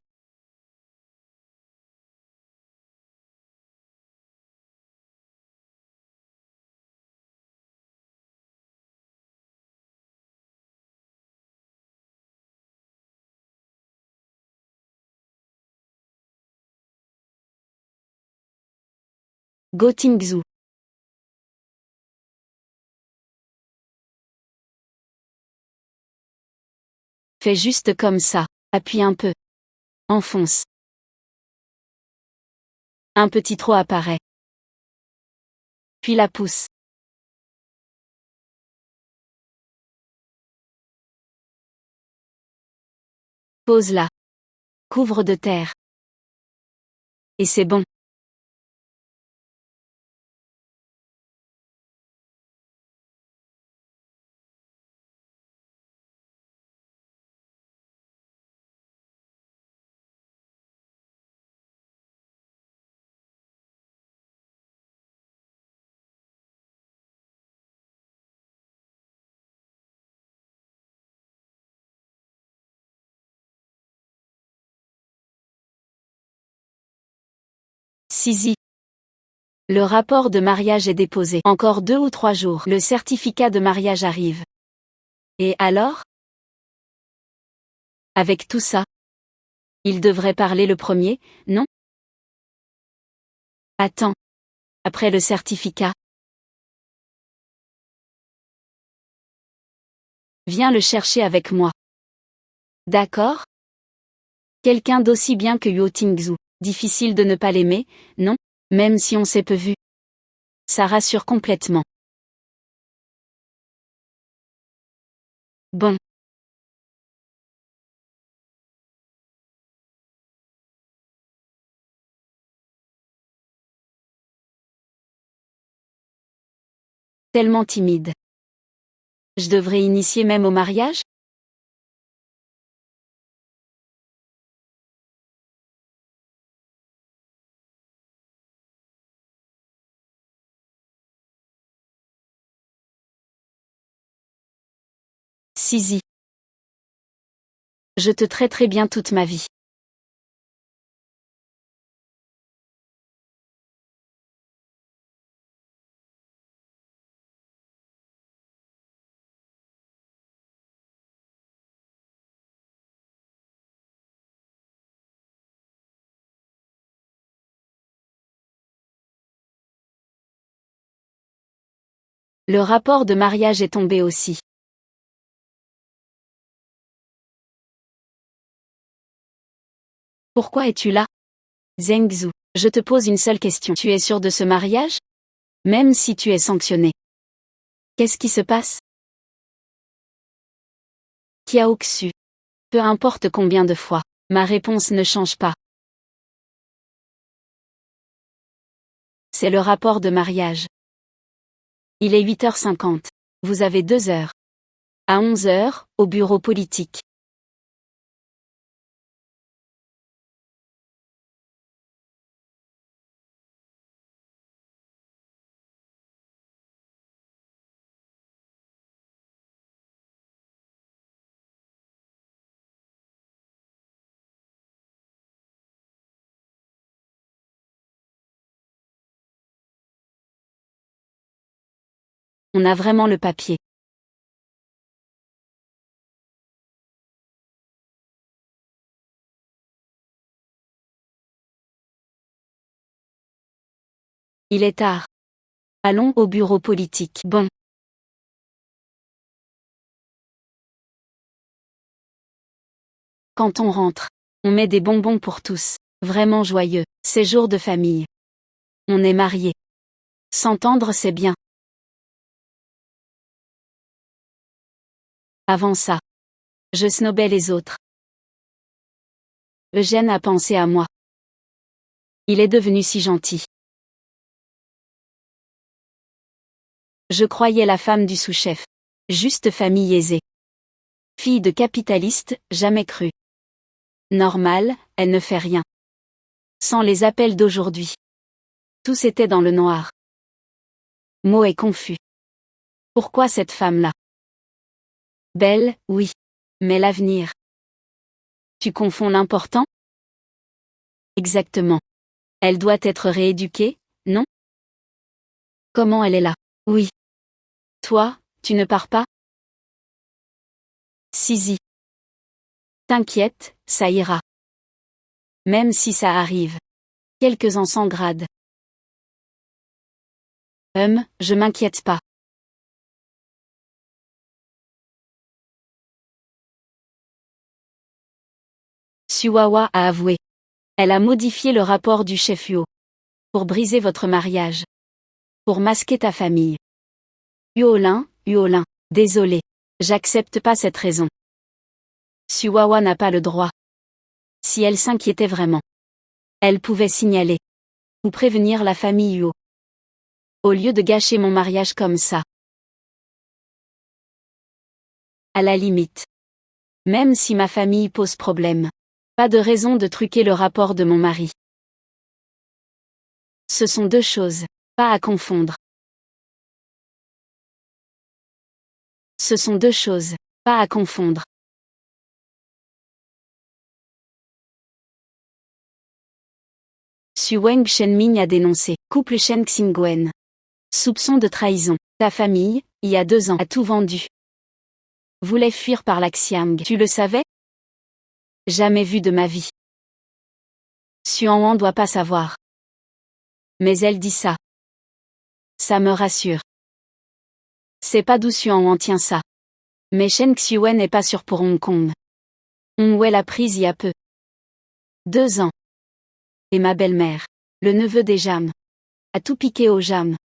Go Tingzhu. Fais juste comme ça. Appuie un peu. Enfonce. Un petit trou apparaît. Puis la pousse. Pose là. Couvre de terre. Et c'est bon. Sisi. Le rapport de mariage est déposé. Encore 2 ou 3 jours. Le certificat de mariage arrive. Et alors? Avec tout ça, il devrait parler le premier, non? Attends. Après le certificat. Viens le chercher avec moi. D'accord? Quelqu'un d'aussi bien que Yo Tingzu. Difficile de ne pas l'aimer, non? Même si on s'est peu vu. Ça rassure complètement. Bon. Tellement timide. Je devrais initier même au mariage? Sisi. Je te traiterai bien toute ma vie. Le rapport de mariage est tombé aussi. Pourquoi es-tu là? Zhengzhou, je te pose une seule question. Tu es sûr de ce mariage? Même si tu es sanctionné. Qu'est-ce qui se passe? Kiaoxu. Peu importe combien de fois, ma réponse ne change pas. C'est le rapport de mariage. Il est 8h50. Vous avez 2 heures. À 11h, au bureau politique. On a vraiment le papier. Il est tard. Allons au bureau politique. Bon. Quand on rentre, on met des bonbons pour tous. Vraiment joyeux. C'est jour de famille. On est mariés. S'entendre c'est bien. Avant ça, je snobais les autres. Eugène a pensé à moi. Il est devenu si gentil. Je croyais la femme du sous-chef. Juste famille aisée. Fille de capitaliste, jamais cru. Normal, elle ne fait rien. Sans les appels d'aujourd'hui. Tous étaient dans le noir. Mo est confus. Pourquoi cette femme-là? Belle, oui. Mais l'avenir. Tu confonds l'important? Exactement. Elle doit être rééduquée, non? Comment elle est là? Oui. Toi, tu ne pars pas? Sisi. T'inquiète, ça ira. Même si ça arrive. Quelques-uns s'engradent. Je m'inquiète pas. Suwawa a avoué. Elle a modifié le rapport du chef Yo. Pour briser votre mariage. Pour masquer ta famille. Uolin, désolé. J'accepte pas cette raison. Suwawa n'a pas le droit. Si elle s'inquiétait vraiment, elle pouvait signaler. Ou prévenir la famille Yo. Au lieu de gâcher mon mariage comme ça. À la limite. Même si ma famille pose problème. Pas de raison de truquer le rapport de mon mari. Ce sont 2 choses, pas à confondre. Ce sont 2 choses, pas à confondre. Su Weng Shenming a dénoncé. Couple Shen Xingwen. Soupçon de trahison. Ta famille, il y a 2 ans, a tout vendu. Voulait fuir par la Xiang. Tu le savais? Jamais vu de ma vie. Xuan doit pas savoir. Mais elle dit ça. Ça me rassure. C'est pas d'où Xuan tient ça. Mais Shen Xiwen n'est pas sûr pour Hong Kong. Hongwei l'a prise il y a peu. 2 ans. Et ma belle-mère, le neveu des Jam, a tout piqué aux Jam.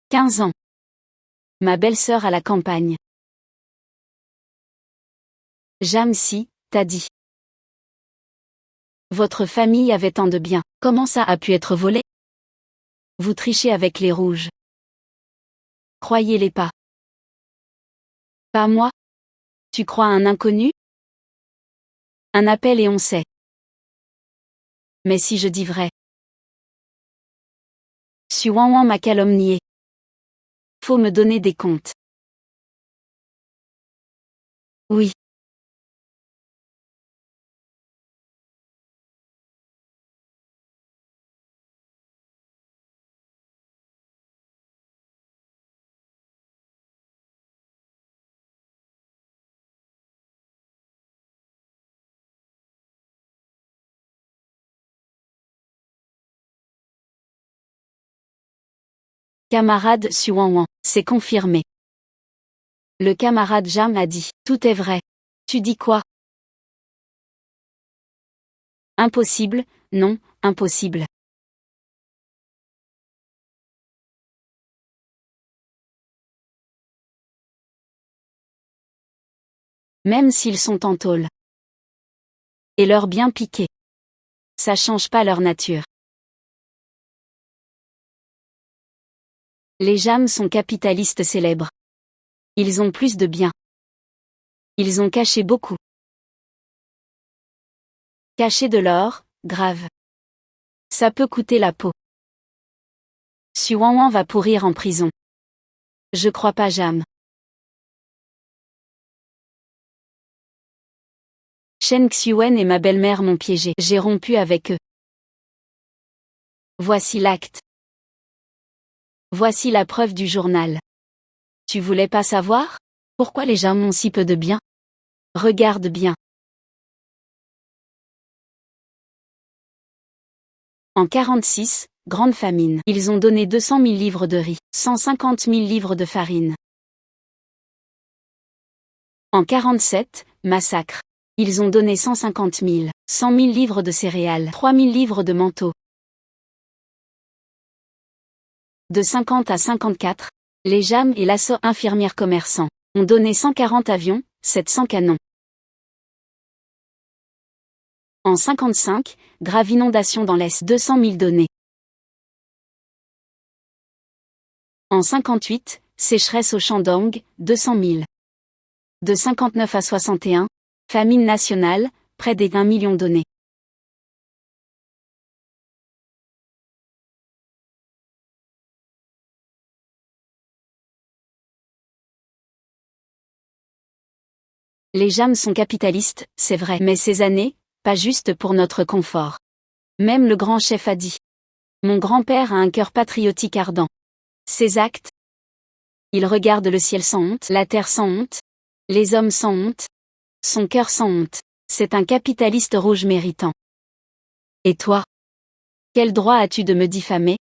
15 ans. Ma belle-sœur à la campagne. Jam si, t'as dit. Votre famille avait tant de biens, comment ça a pu être volé? Vous trichez avec les rouges. Croyez-les pas. Pas moi? Tu crois à un inconnu? Un appel et on sait. Mais si je dis vrai. Xuan m'a calomnié. Faut me donner des comptes. Oui. Camarade Xuan, c'est confirmé. Le camarade Jam a dit, tout est vrai. Tu dis quoi? Impossible, non, impossible. Même s'ils sont en tôle. Et leur bien piqué. Ça change pas leur nature. Les Jam sont capitalistes célèbres. Ils ont plus de biens. Ils ont caché beaucoup. Caché de l'or, grave. Ça peut coûter la peau. Xuan va pourrir en prison. Je crois pas Jam. Shen Xuen et ma belle-mère m'ont piégé. J'ai rompu avec eux. Voici l'acte. Voici la preuve du journal. Tu voulais pas savoir? Pourquoi les gens ont si peu de biens? Regarde bien. En 46, grande famine. Ils ont donné 200 000 livres de riz, 150 000 livres de farine. En 47, massacre. Ils ont donné 150 000, 100 000 livres de céréales, 3 000 livres de manteaux. De 50 à 54, les Jam et l'assaut infirmières commerçants ont donné 140 avions, 700 canons. En 55, grave inondation dans l'Est, 200 000 donnés. En 58, sécheresse au Shandong, 200 000. De 59 à 61, famine nationale, près des 1 million donnés. Les Jam sont capitalistes, c'est vrai, mais ces années, pas juste pour notre confort. Même le grand chef a dit. Mon grand-père a un cœur patriotique ardent. Ses actes. Il regarde le ciel sans honte, la terre sans honte, les hommes sans honte, son cœur sans honte. C'est un capitaliste rouge méritant. Et toi? Quel droit as-tu de me diffamer?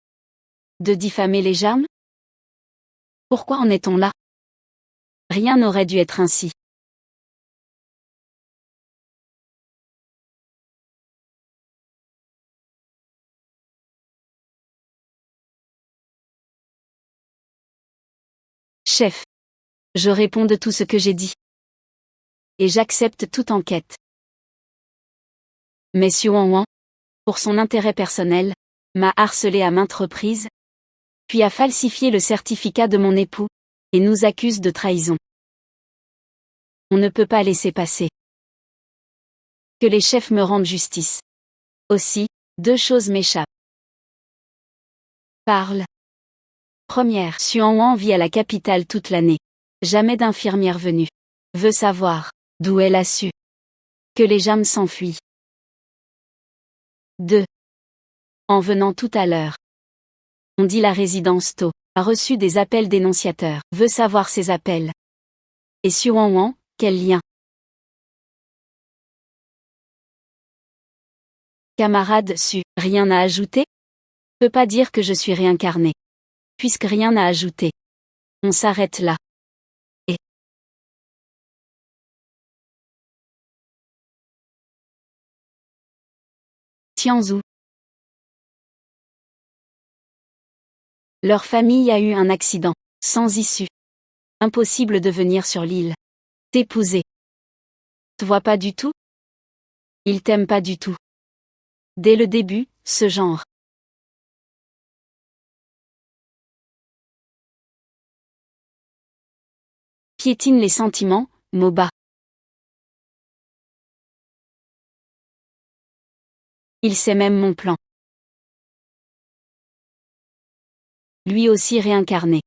De diffamer les Jam? Pourquoi en est-on là? Rien n'aurait dû être ainsi. Chef. Je réponds de tout ce que j'ai dit. Et j'accepte toute enquête. Mais Xuan, pour son intérêt personnel, m'a harcelé à maintes reprises, puis a falsifié le certificat de mon époux, et nous accuse de trahison. On ne peut pas laisser passer. Que les chefs me rendent justice. Aussi, 2 choses m'échappent. Parle. Première, Xuan vit à la capitale toute l'année. Jamais d'infirmière venue. Veut savoir d'où elle a su que les Jam s'enfuient. 2. En venant tout à l'heure. On dit la résidence To a reçu des appels dénonciateurs, veut savoir ces appels. Et Suan, quel lien? Camarade Su, rien à ajouter? Peut pas dire que je suis réincarné. Puisque rien à ajouter. On s'arrête là. Et Tianzhu. Leur famille a eu un accident, sans issue. Impossible de venir sur l'île. T'épouser. Te vois pas du tout? Il t'aime pas du tout. Dès le début, ce genre. Piétine les sentiments, Moba. Il sait même mon plan. Lui aussi réincarné.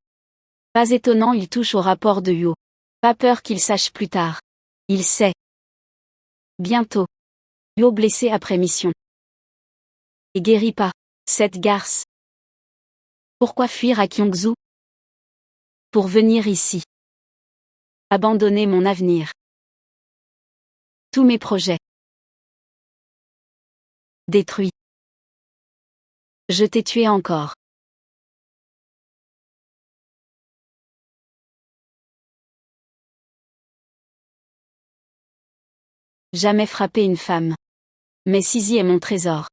Pas étonnant, il touche au rapport de Yo. Pas peur qu'il sache plus tard. Il sait. Bientôt. Yo blessé après mission. Et guérit pas. Cette garce. Pourquoi fuir à Kyongsu? Pour venir ici. Abandonner mon avenir. Tous mes projets. Détruits. Je t'ai tué encore. Jamais frappé une femme. Mais Sisi est mon trésor.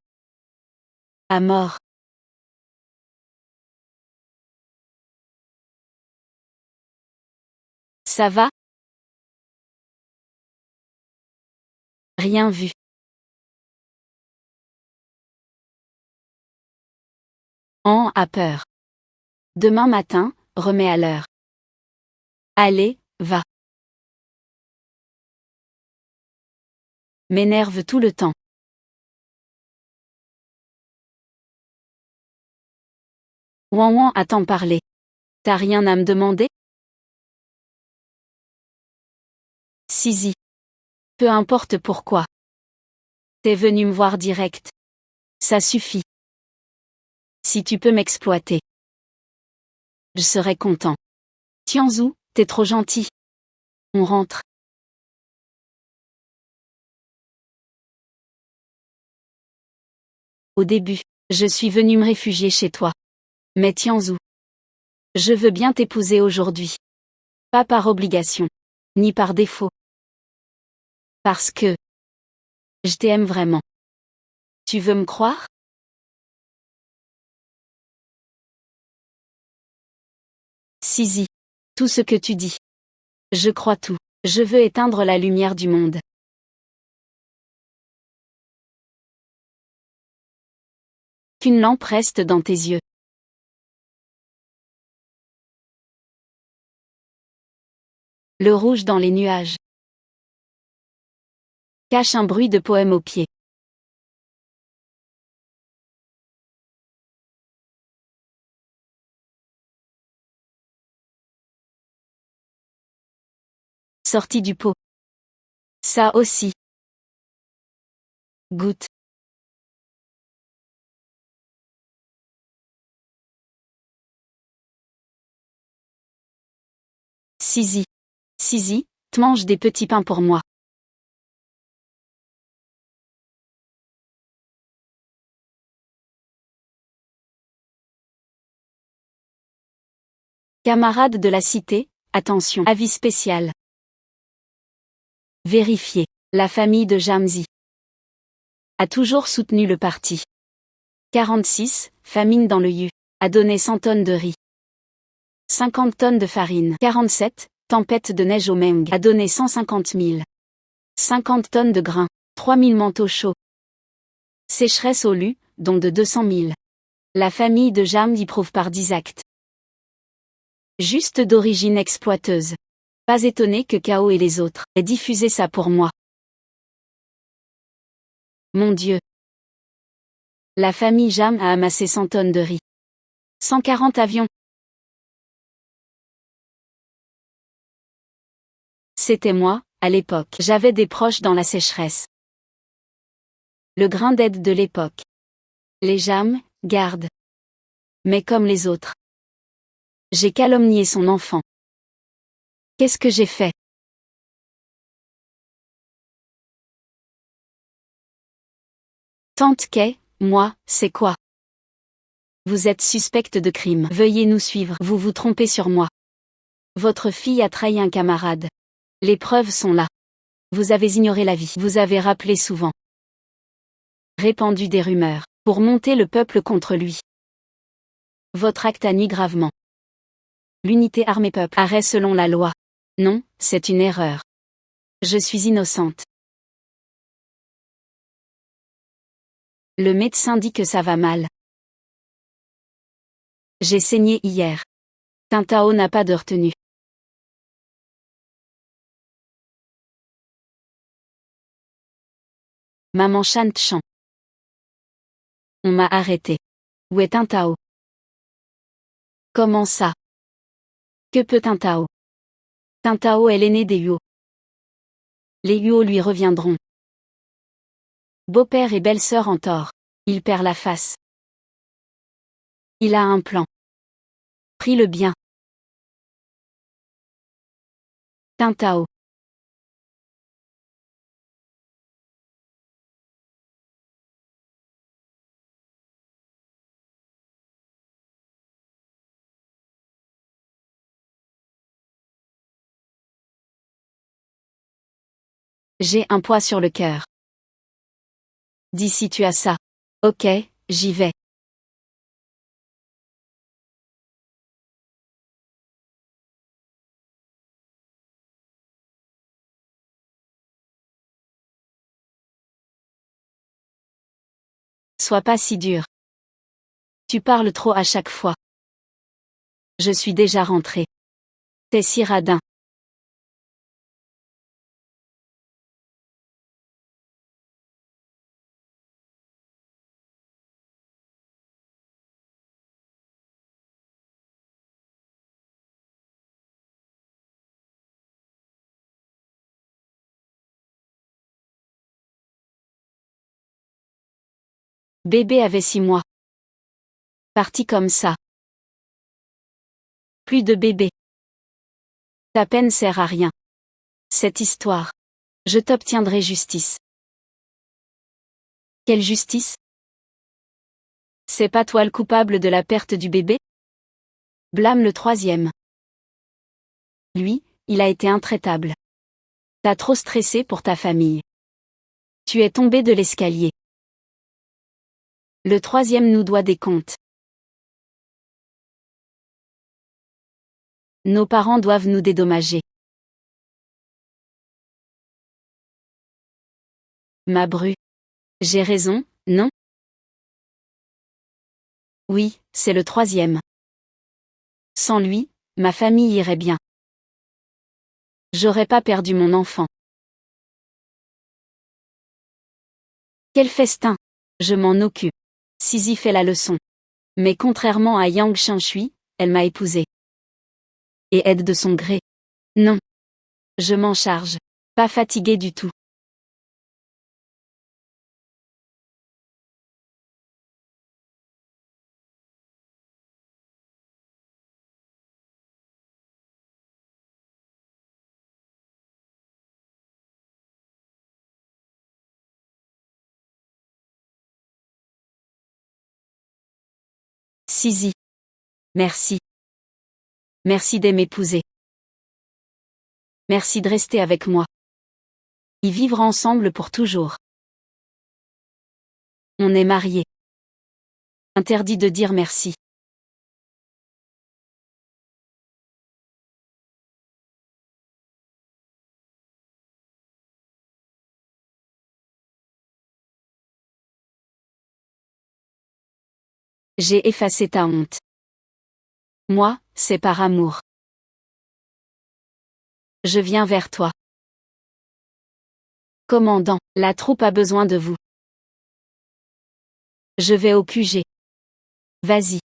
À mort. Ça va? Rien vu. En a peur. Demain matin, remets à l'heure. Allez, va. M'énerve tout le temps. Wan attend parler. T'as rien à me demander? Sisi. Peu importe pourquoi. T'es venu me voir direct. Ça suffit. Si tu peux m'exploiter. Je serai content. Tianzhu, t'es trop gentil. On rentre. Au début, je suis venu me réfugier chez toi. Mais Tianzhu. Je veux bien t'épouser aujourd'hui. Pas par obligation. Ni par défaut. Parce que. Je t'aime vraiment. Tu veux me croire? Sisi. Tout ce que tu dis. Je crois tout. Je veux éteindre la lumière du monde. Qu'une lampe reste dans tes yeux. Le rouge dans les nuages. Cache un bruit de poème au pied. Sorti du pot. Ça aussi. Goutte. Sisi. Sisi, te mange des petits pains pour moi. Camarades de la cité, attention. Avis spécial. Vérifiez. La famille de Jamzi a toujours soutenu le parti. 46, famine dans le Yu. A donné 100 tonnes de riz. 50 tonnes de farine. 47, tempête de neige au Meng. A donné 150 000. 50 tonnes de grains. 3000 manteaux chauds. Sécheresse au Lu, dont de 200 000. La famille de Jam y prouve par 10 actes. Juste d'origine exploiteuse. Pas étonné que Kao et les autres aient diffusé ça pour moi. Mon Dieu. La famille Jam a amassé 100 tonnes de riz. 140 avions. C'était moi, à l'époque. J'avais des proches dans la sécheresse. Le grain d'aide de l'époque. Les Jam, garde. Mais comme les autres. J'ai calomnié son enfant. Qu'est-ce que j'ai fait? Tante Kay, moi, c'est quoi? Vous êtes suspecte de crime. Veuillez nous suivre. Vous vous trompez sur moi. Votre fille a trahi un camarade. Les preuves sont là. Vous avez ignoré la vie. Vous avez rappelé souvent. Répandu des rumeurs. Pour monter le peuple contre lui. Votre acte a nui gravement. L'unité armée peuple. Arrêt selon la loi. Non, c'est une erreur. Je suis innocente. Le médecin dit que ça va mal. J'ai saigné hier. Tintao n'a pas de retenue. Maman chante chant. On m'a arrêté. Où est Tintao? Comment ça? Que peut Tintao? Tintao est l'aîné des Huo. Les Huo lui reviendront. Beau-père et belle-sœur en tort. Il perd la face. Il a un plan. Prie le bien. Tintao. J'ai un poids sur le cœur. Dis si tu as ça. Ok, j'y vais. Sois pas si dur. Tu parles trop à chaque fois. Je suis déjà rentré. T'es si radin. Bébé avait 6 mois. Parti comme ça. Plus de bébé. Ta peine sert à rien. Cette histoire. Je t'obtiendrai justice. Quelle justice? C'est pas toi le coupable de la perte du bébé? Blâme le troisième. Lui, il a été intraitable. T'as trop stressé pour ta famille. Tu es tombé de l'escalier. Le troisième nous doit des comptes. Nos parents doivent nous dédommager. Ma bru. J'ai raison, non? Oui, c'est le troisième. Sans lui, ma famille irait bien. J'aurais pas perdu mon enfant. Quel festin! Je m'en occupe. Sisi fait la leçon. Mais contrairement à Yang Shanshui, elle m'a épousée. Et aide de son gré. Non. Je m'en charge. Pas fatiguée du tout. Sisi. Merci. Merci d'aimer m'épouser. Merci de rester avec moi. Y vivre ensemble pour toujours. On est mariés. Interdit de dire merci. J'ai effacé ta honte. Moi, c'est par amour. Je viens vers toi. Commandant, la troupe a besoin de vous. Je vais au QG. Vas-y.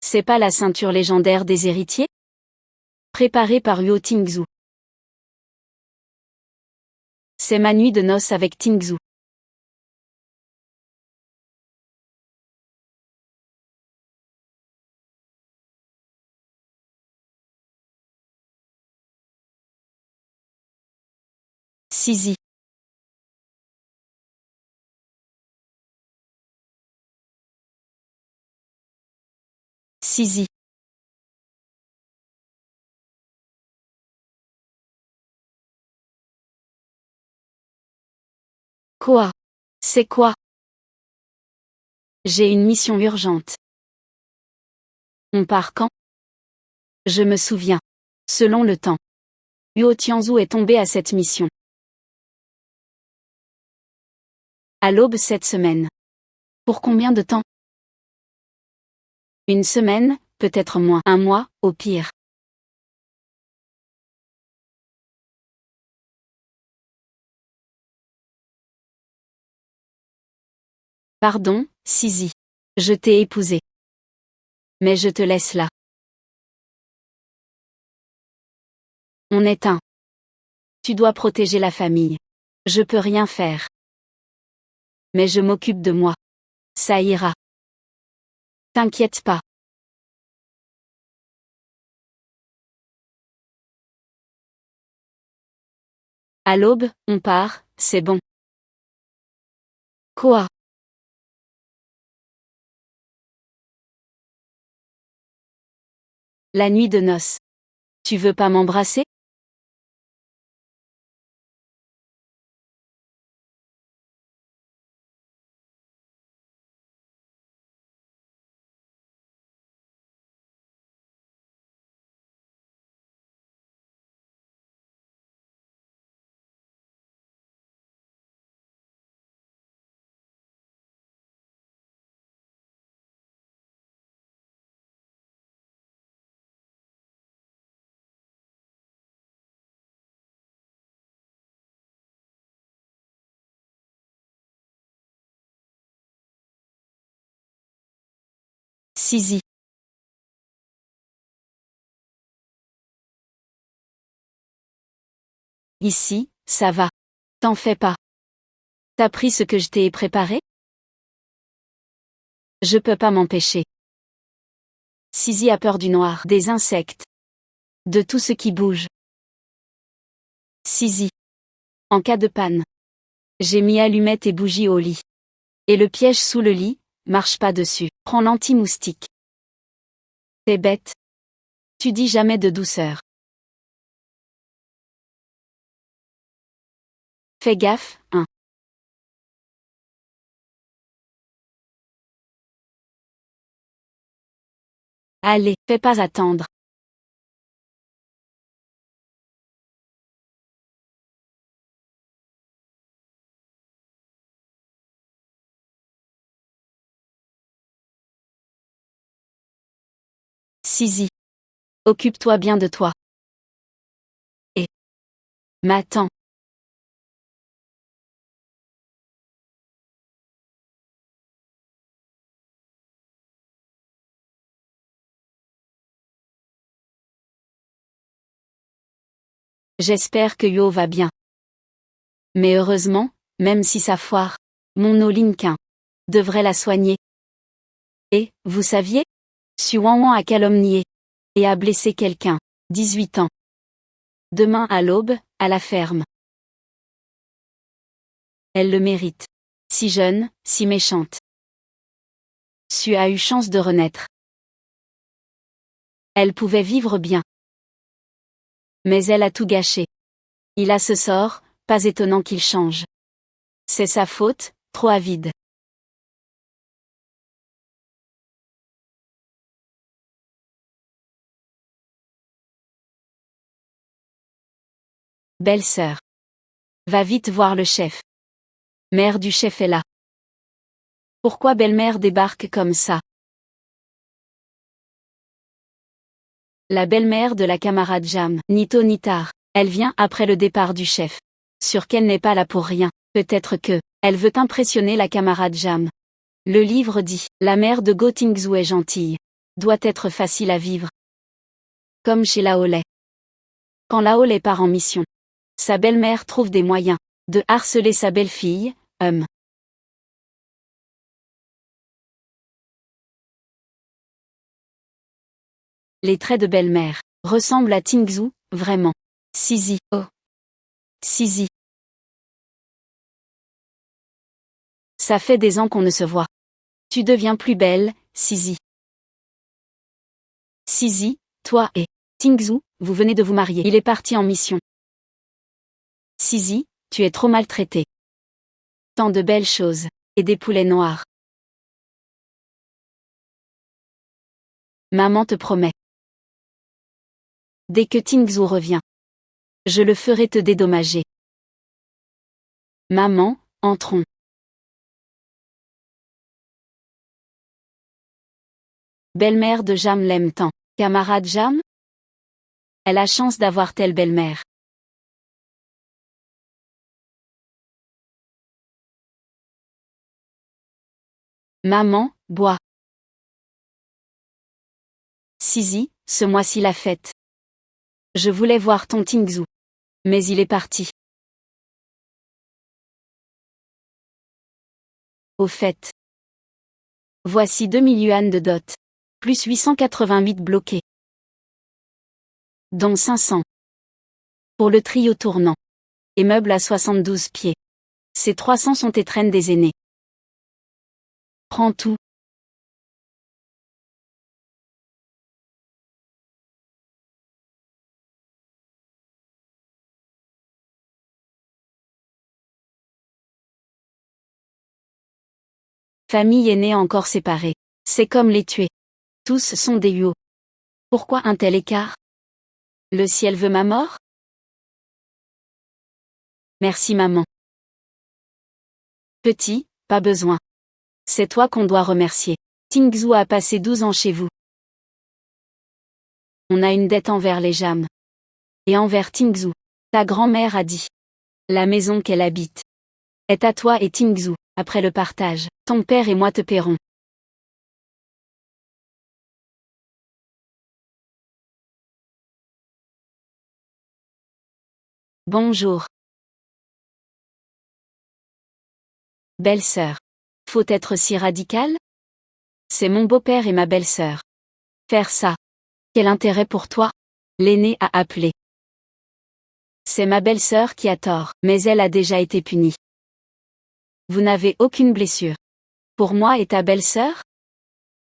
C'est pas la ceinture légendaire des héritiers? Préparée par Huo Tingzhu. C'est ma nuit de noces avec Tingzhu. Sisi. Sisi. Quoi? C'est quoi? J'ai une mission urgente. On part quand? Je me souviens. Selon le temps. Huo Tianzhu est tombé à cette mission. À l'aube cette semaine. Pour combien de temps? Une semaine, peut-être moins. Un mois, au pire. Pardon, Sisi. Je t'ai épousé. Mais je te laisse là. On est un. Tu dois protéger la famille. Je peux rien faire. Mais je m'occupe de moi. Ça ira. T'inquiète pas. À l'aube, on part, c'est bon. Quoi? La nuit de noces. Tu veux pas m'embrasser? Sisi. Ici, ça va. T'en fais pas. T'as pris ce que je t'ai préparé? Je peux pas m'empêcher. Sisi a peur du noir, des insectes. De tout ce qui bouge. Sisi. En cas de panne. J'ai mis allumettes et bougies au lit. Et le piège sous le lit, marche pas dessus. Prends l'anti-moustique. T'es bête. Tu dis jamais de douceur. Fais gaffe, hein. Allez, fais pas attendre. Sisi. Occupe-toi bien de toi. Et. M'attends. J'espère que Yo va bien. Mais heureusement, même si ça foire, mon Olinquin devrait la soigner. Et, vous saviez? Suan a calomnié. Et a blessé quelqu'un. 18 ans. Demain à l'aube, à la ferme. Elle le mérite. Si jeune, si méchante. Su a eu chance de renaître. Elle pouvait vivre bien. Mais elle a tout gâché. Il a ce sort, pas étonnant qu'il change. C'est sa faute, trop avide. Belle-sœur. Va vite voir le chef. Mère du chef est là. Pourquoi belle-mère débarque comme ça? La belle-mère de la camarade Jam, ni tôt ni tard, elle vient après le départ du chef. Sûr qu'elle n'est pas là pour rien, peut-être que, elle veut impressionner la camarade Jam. Le livre dit, la mère de Go Tingzhu est gentille. doit être facile à vivre. Comme chez Laolais. Quand Laolais part en mission, sa belle-mère trouve des moyens de harceler sa belle-fille, Les traits de belle-mère ressemblent à Tingzhou, vraiment. Sizi, oh. Sizi. Ça fait des ans qu'on ne se voit. Tu deviens plus belle, Sizi. Sizi, toi et Tingzhou, vous venez de vous marier. Il est parti en mission. Sizi, tu es trop maltraitée. Tant de belles choses. Et des poulets noirs. Maman te promet. Dès que Tingzhou revient, je le ferai te dédommager. Maman, entrons. Belle-mère de Jam l'aime tant. Camarade Jam? Elle a chance d'avoir telle belle-mère. Maman, bois. Sizi, ce mois-ci la fête. Je voulais voir ton Tingzhou. Mais il est parti. Au fait. Voici 2000 yuan de dot. Plus 888 bloqués. Dont 500. Pour le trio tournant. Et meuble à 72 pieds. Ces 300 sont étrennes des aînés. Prends tout. Famille aînée encore séparée. C'est comme les tuer. Tous sont des huos. Pourquoi un tel écart? Le ciel veut ma mort? Merci maman. Petit, pas besoin. C'est toi qu'on doit remercier. Tingzhou a passé 12 ans chez vous. On a une dette envers les Jam. Et envers Tingzhou. Ta grand-mère a dit. La maison qu'elle habite est à toi et Tingzhou. Après le partage, ton père et moi te paierons. Bonjour. Belle-sœur. Faut être si radical? C'est mon beau-père et ma belle-sœur. Faire ça. Quel intérêt pour toi? L'aîné a appelé. C'est ma belle-sœur qui a tort, mais elle a déjà été punie. Vous n'avez aucune blessure. Pour moi et ta belle-sœur?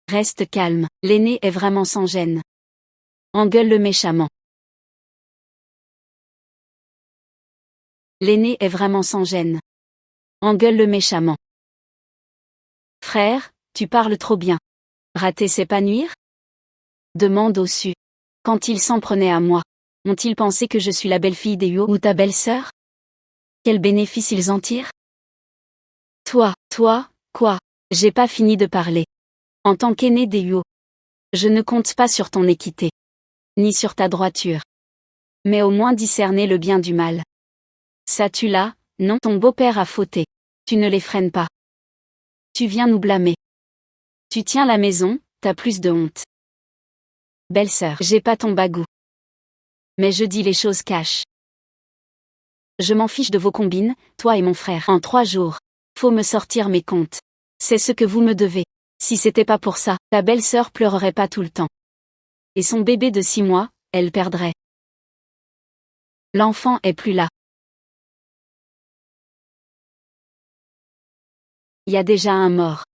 Reste calme, l'aîné est vraiment sans gêne. Engueule-le méchamment. L'aîné est vraiment sans gêne. Engueule-le méchamment. Frère, tu parles trop bien. Rater s'épanouir? Demande au su. Quand ils s'en prenaient à moi, ont-ils pensé que je suis la belle-fille des Huo ou ta belle-sœur? Quel bénéfice ils en tirent? Toi, quoi? J'ai pas fini de parler. En tant qu'aîné des Huo, je ne compte pas sur ton équité, ni sur ta droiture. Mais au moins discerner le bien du mal. Ça tu l'as, non, ton beau-père a fauté. Tu ne les freines pas. Tu viens nous blâmer. Tu tiens la maison, t'as plus de honte. Belle-sœur, j'ai pas ton bagou. Mais je dis les choses cash. Je m'en fiche de vos combines, toi et mon frère. En 3 jours, faut me sortir mes comptes. C'est ce que vous me devez. Si c'était pas pour ça, ta belle-sœur pleurerait pas tout le temps. Et son bébé de 6 mois, elle perdrait. L'enfant est plus là. Il y a déjà un mort.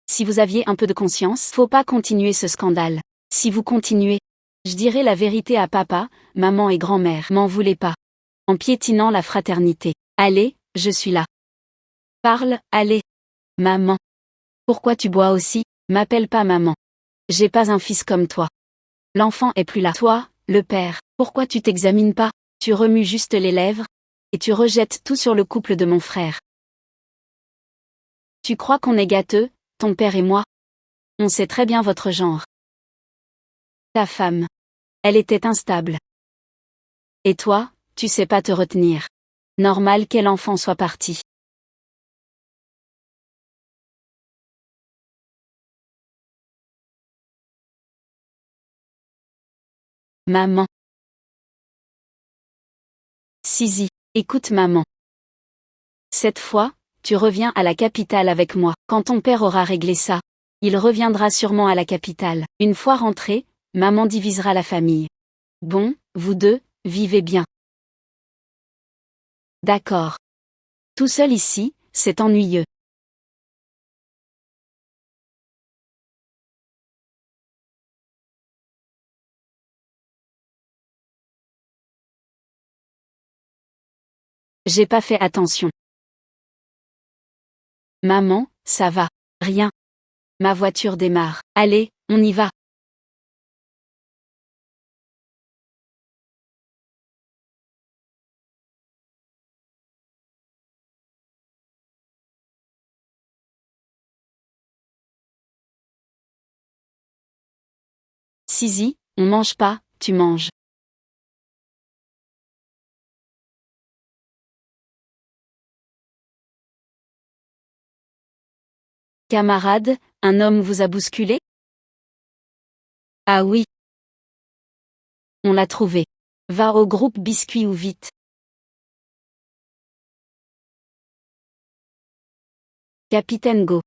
Si vous aviez un peu de conscience, faut pas continuer ce scandale. Si vous continuez, je dirai la vérité à papa, maman et grand-mère. M'en voulez pas. En piétinant la fraternité. Allez, je suis là. Parle, allez. Maman. Pourquoi tu bois aussi? M'appelle pas maman. J'ai pas un fils comme toi. L'enfant est plus là. Toi, le père, pourquoi tu t'examines pas? Tu remues juste les lèvres. Et tu rejettes tout sur le couple de mon frère. Tu crois qu'on est gâteux, ton père et moi? On sait très bien votre genre. Ta femme. Elle était instable. Et toi, tu sais pas te retenir. Normal quel enfant soit parti. Maman. Sisi, écoute maman. Cette fois, tu reviens à la capitale avec moi. Quand ton père aura réglé ça, il reviendra sûrement à la capitale. Une fois rentré, maman divisera la famille. Bon, vous deux, vivez bien. D'accord. Tout seul ici, c'est ennuyeux. J'ai pas fait attention. Maman, ça va. Rien. Ma voiture démarre. Allez, on y va. Sisi, on mange pas, tu manges. Camarade, un homme vous a bousculé? Ah oui. On l'a trouvé. Va au groupe biscuit ou vite. Capitaine Go.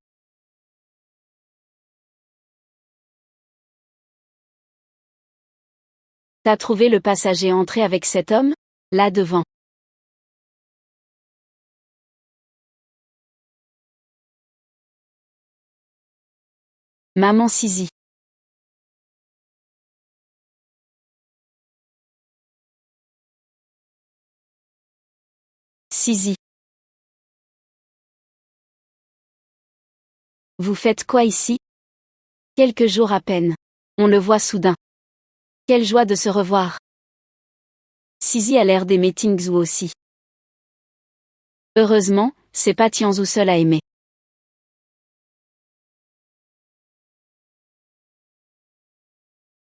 T'as trouvé le passager entré avec cet homme? Là devant. Maman Sisi. Sisi. Vous faites quoi ici? Quelques jours à peine. On le voit soudain. Quelle joie de se revoir. Sisi a l'air d'aimer Tingzhu aussi. Heureusement, c'est pas Tianzhu seul à aimer.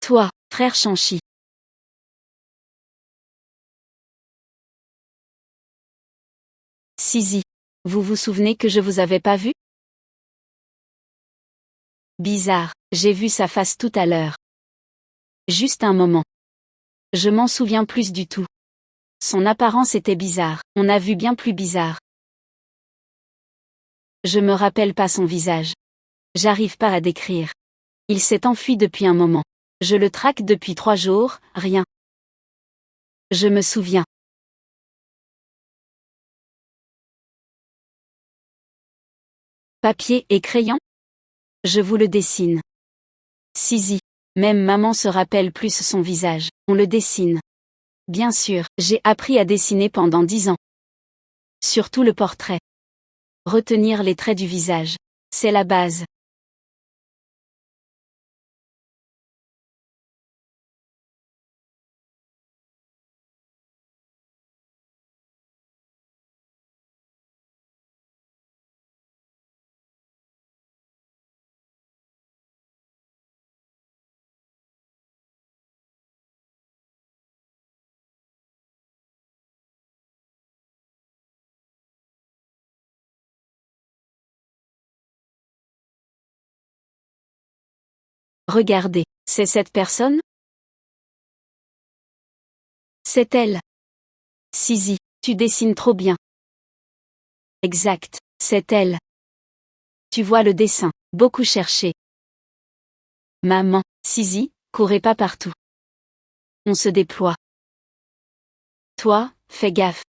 Toi, frère Shanxi. Sisi. Vous vous souvenez que je vous avais pas vu? Bizarre, j'ai vu sa face tout à l'heure. Juste un moment. Je m'en souviens plus du tout. Son apparence était bizarre, on a vu bien plus bizarre. Je me rappelle pas son visage. J'arrive pas à décrire. Il s'est enfui depuis un moment. Je le traque depuis 3 jours, rien. Je me souviens. Papier et crayon? Je vous le dessine. Sisi. Même maman se rappelle plus son visage. On le dessine. Bien sûr, j'ai appris à dessiner pendant 10 ans. Surtout le portrait. Retenir les traits du visage. C'est la base. Regardez, c'est cette personne? C'est elle. Sisi, tu dessines trop bien. Exact, c'est elle. Tu vois le dessin, beaucoup cherché. Maman, Sisi, courez pas partout. On se déploie. Toi, fais gaffe.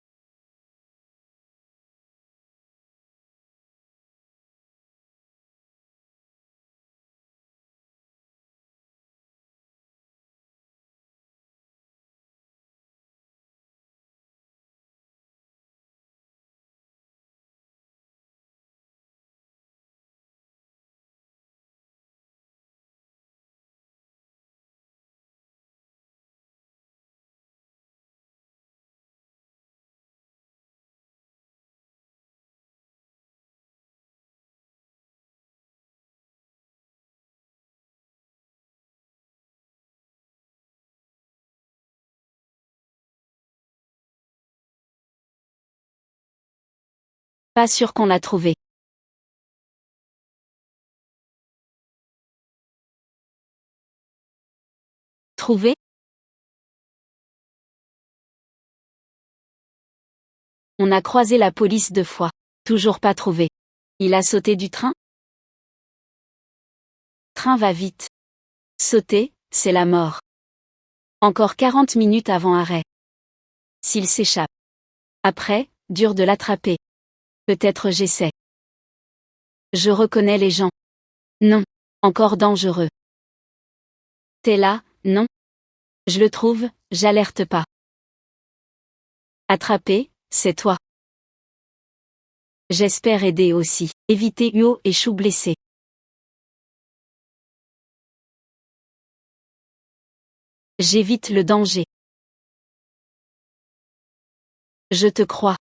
Pas sûr qu'on l'a trouvé. Trouvé? On a croisé la police 2 fois. Toujours pas trouvé. Il a sauté du train? Train va vite. Sauter, c'est la mort. Encore 40 minutes avant arrêt. S'il s'échappe. Après, dur de l'attraper. Peut-être j'essaie. Je reconnais les gens. Non. Encore dangereux. T'es là, non? Je le trouve, j'alerte pas. Attraper, c'est toi. J'espère aider aussi. Éviter Huo et Chou blessés. J'évite le danger. Je te crois.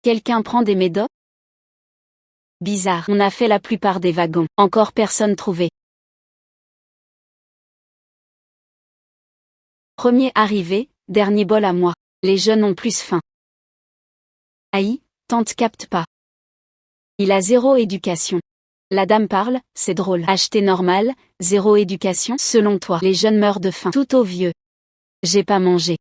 Quelqu'un prend des médocs? Bizarre. On a fait la plupart des wagons. Encore personne trouvé. Premier arrivé, dernier bol à moi. Les jeunes ont plus faim. Aïe, tante capte pas. Il a 0 éducation. La dame parle, c'est drôle. Acheter normal, 0 éducation. Selon toi, les jeunes meurent de faim. Tout au vieux. J'ai pas mangé.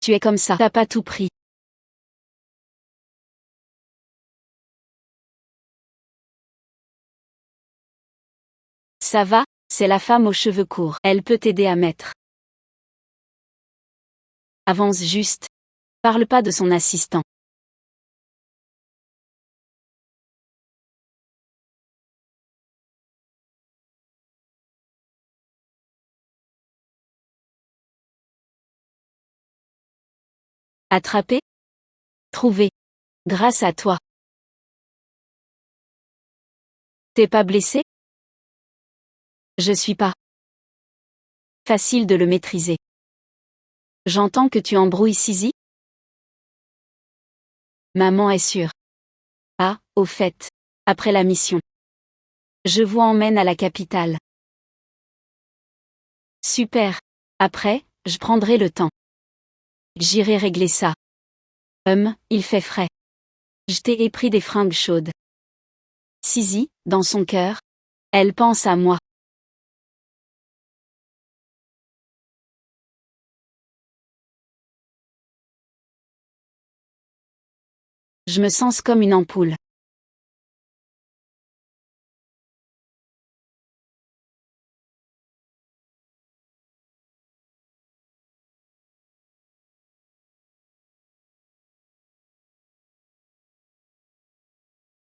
Tu es comme ça. T'as pas tout pris. Ça va, c'est la femme aux cheveux courts. Elle peut t'aider à mettre. Avance juste. Parle pas de son assistant. Attrapé? Trouvé. Grâce à toi. T'es pas blessé? Je suis pas. Facile de le maîtriser. J'entends que tu embrouilles Sisi? Maman est sûre. Ah, au fait. Après la mission. Je vous emmène à la capitale. Super. Après, je prendrai le temps. J'irai régler ça. Il fait frais. Je t'ai épris des fringues chaudes. Sisi, dans son cœur. Elle pense à moi. Je me sens comme une ampoule.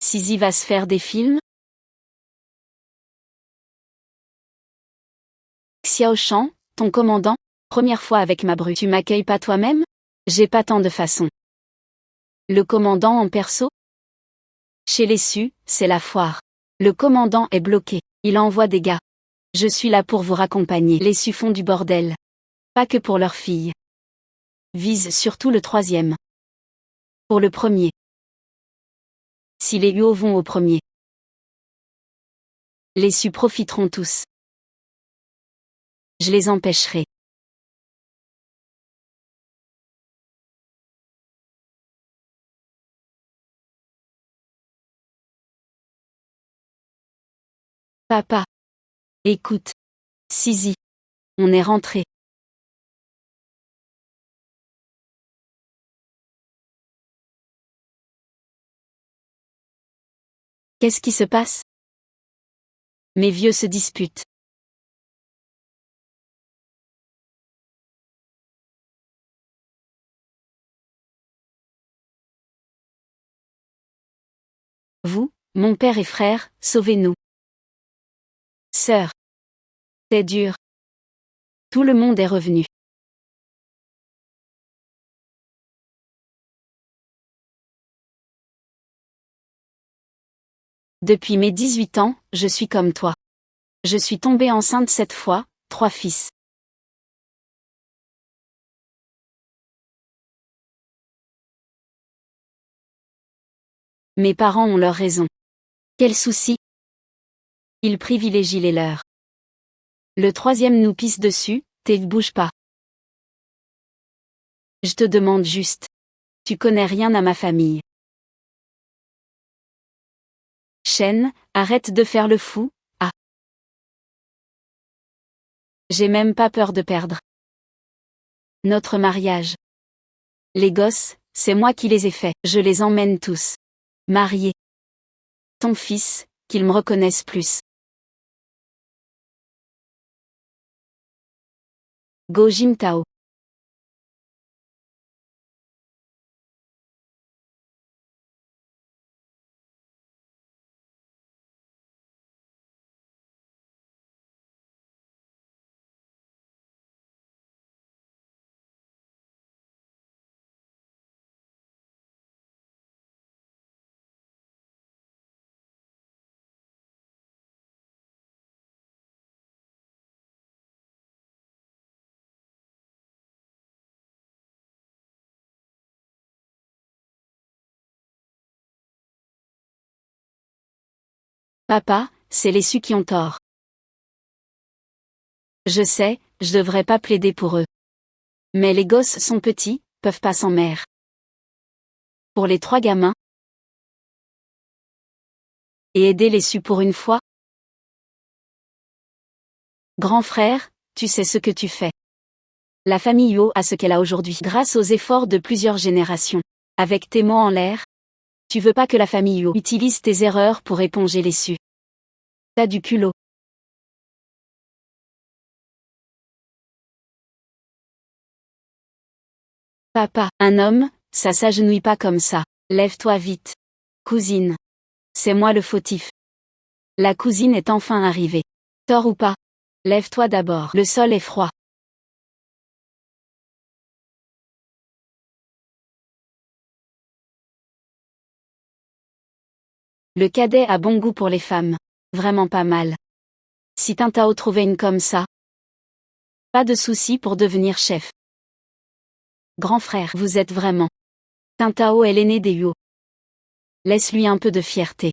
Sisi va se faire des films? Xiao Shan, ton commandant, première fois avec ma bru. Tu m'accueilles pas toi-même? J'ai pas tant de façon. Le commandant en perso? Chez les Su, c'est la foire. Le commandant est bloqué. Il envoie des gars. Je suis là pour vous raccompagner. Les Su font du bordel. Pas que pour leur fille. Vise surtout le 3e. Pour le premier. Si les Huo vont au premier. Les Su profiteront tous. Je les empêcherai. Papa. Écoute. Sisi. On est rentré. Qu'est-ce qui se passe? Mes vieux se disputent. Vous, mon père et frère, sauvez-nous. Sœur. C'est dur. Tout le monde est revenu. Depuis mes 18 ans, je suis comme toi. Je suis tombée enceinte 7 fois, 3 fils. Mes parents ont leurs raisons. Quel souci? Ils privilégient les leurs. Le troisième nous pisse dessus, t'es bouge pas. Je te demande juste. Tu connais rien à ma famille. Chêne, arrête de faire le fou, ah. J'ai même pas peur de perdre notre mariage. Les gosses, c'est moi qui les ai faits, je les emmène tous. Mariés. Ton fils, qu'ils me reconnaissent plus. Go Jim Tao. Papa, c'est les su qui ont tort. Je sais, je devrais pas plaider pour eux. Mais les gosses sont petits, peuvent pas s'en mère. Pour les 3 gamins. Et aider les su pour une fois. Grand frère, tu sais ce que tu fais. La famille Yo a ce qu'elle a aujourd'hui grâce aux efforts de plusieurs générations. Avec tes mots en l'air. Tu veux pas que la famille Yo utilise tes erreurs pour éponger les su. T'as du culot. Papa, un homme, ça s'agenouille pas comme ça. Lève-toi vite. Cousine. C'est moi le fautif. La cousine est enfin arrivée. Tort ou pas? Lève-toi d'abord. Le sol est froid. Le cadet a bon goût pour les femmes. Vraiment pas mal. Si Tintao trouvait une comme ça. Pas de souci pour devenir chef. Grand frère, vous êtes vraiment. Tintao est l'aîné des Yo. Laisse-lui un peu de fierté.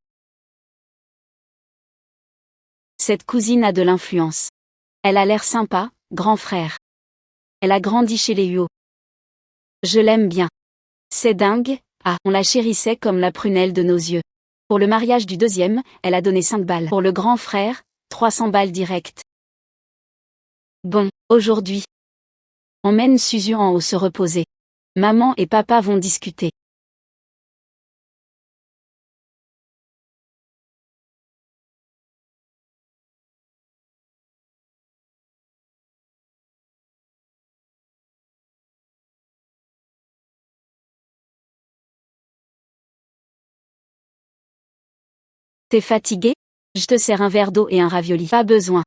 Cette cousine a de l'influence. Elle a l'air sympa, grand frère. Elle a grandi chez les Yo. Je l'aime bien. C'est dingue, ah, on la chérissait comme la prunelle de nos yeux. Pour le mariage du deuxième, elle a donné 5 balles. Pour le grand frère, 300 balles directes. Bon, aujourd'hui. Emmène Suzu en haut se reposer. Maman et papa vont discuter. T'es fatigué? Je te sers un verre d'eau et un ravioli. Pas besoin.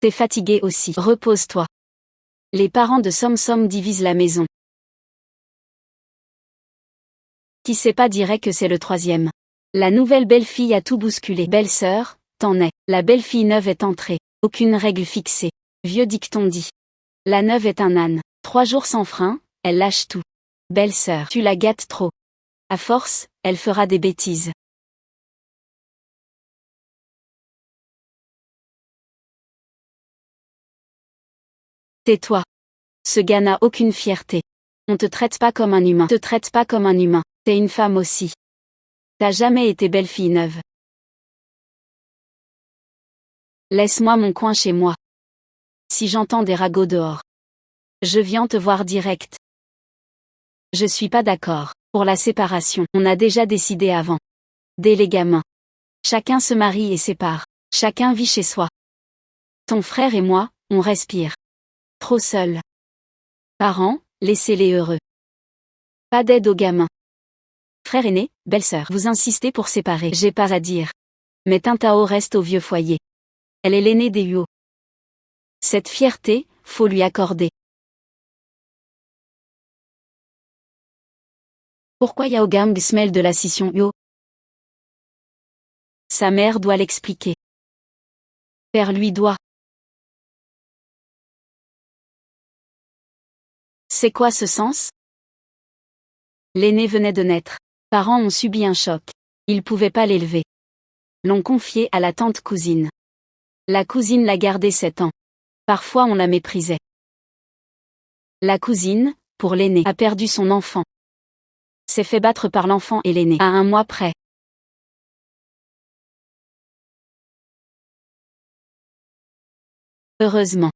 T'es fatigué aussi. Repose-toi. Les parents de Som Som divisent la maison. Qui sait pas dirait que c'est le troisième. La nouvelle belle-fille a tout bousculé. Belle-sœur, t'en es. La belle-fille neuve est entrée. Aucune règle fixée. Vieux dicton dit. La neuve est un âne. 3 jours sans frein, elle lâche tout. Belle-sœur, tu la gâtes trop. À force, elle fera des bêtises. Tais-toi. Ce gars n'a aucune fierté. On te traite pas comme un humain. Te traite pas comme un humain. T'es une femme aussi. T'as jamais été belle fille neuve. Laisse-moi mon coin chez moi. Si j'entends des ragots dehors. Je viens te voir direct. Je suis pas d'accord. Pour la séparation, on a déjà décidé avant. Dès les gamins. Chacun se marie et sépare. Chacun vit chez soi. Ton frère et moi, on respire. Trop seul. Parents, laissez-les heureux. Pas d'aide aux gamins. Frère aîné, belle-sœur, vous insistez pour séparer. J'ai pas à dire. Mais Tintao reste au vieux foyer. Elle est l'aînée des Yo. Cette fierté, faut lui accorder. Pourquoi Yao Gang se mêle de la scission Yo? Sa mère doit l'expliquer. Père lui doit. C'est quoi ce sens? L'aîné venait de naître. Parents ont subi un choc. Ils pouvaient pas l'élever. L'ont confié à la tante cousine. La cousine l'a gardé 7 ans. Parfois on la méprisait. La cousine, pour l'aîné, a perdu son enfant. S'est fait battre par l'enfant et l'aîné à 1 mois près. Heureusement.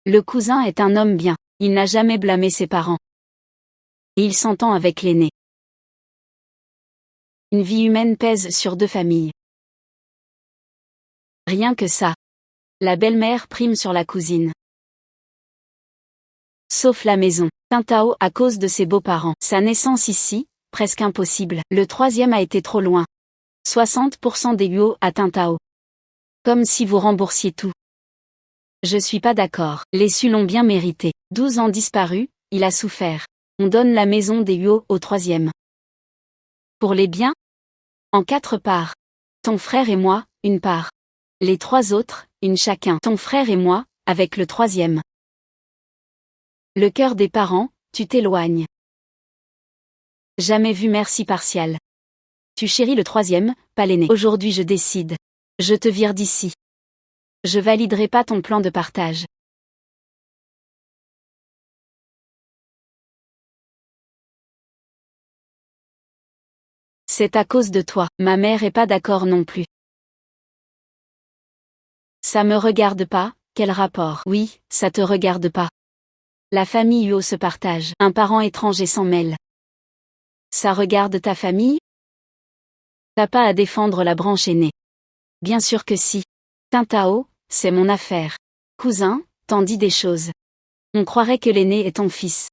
Le cousin est un homme bien, il n'a jamais blâmé ses parents. Et il s'entend avec l'aîné. Une vie humaine pèse sur 2 familles. Rien que ça. La belle-mère prime sur la cousine. Sauf la maison. Tintao à cause de ses beaux-parents. Sa naissance ici, presque impossible. Le 3e a été trop loin. 60% des yuo à Tintao. Comme si vous remboursiez tout. Je suis pas d'accord. Les Su l'ont bien mérité. 12 ans disparu, il a souffert. On donne la maison des yuo au 3e. Pour les biens? En 4 parts. Ton frère et moi, une part. Les 3 autres, une chacun. Ton frère et moi, avec le 3e. Le cœur des parents, tu t'éloignes. Jamais vu mère si partiale. Tu chéris le 3e, pas l'aîné. Aujourd'hui je décide. Je te vire d'ici. Je validerai pas ton plan de partage. C'est à cause de toi. Ma mère est pas d'accord non plus. Ça me regarde pas, quel rapport? Oui, ça te regarde pas. La famille Yuo se partage. Un parent étranger s'en mêle. Ça regarde ta famille? T'as pas à défendre la branche aînée. Bien sûr que si. Tintao, c'est mon affaire. Cousin, t'en dis des choses. On croirait que l'aîné est ton fils.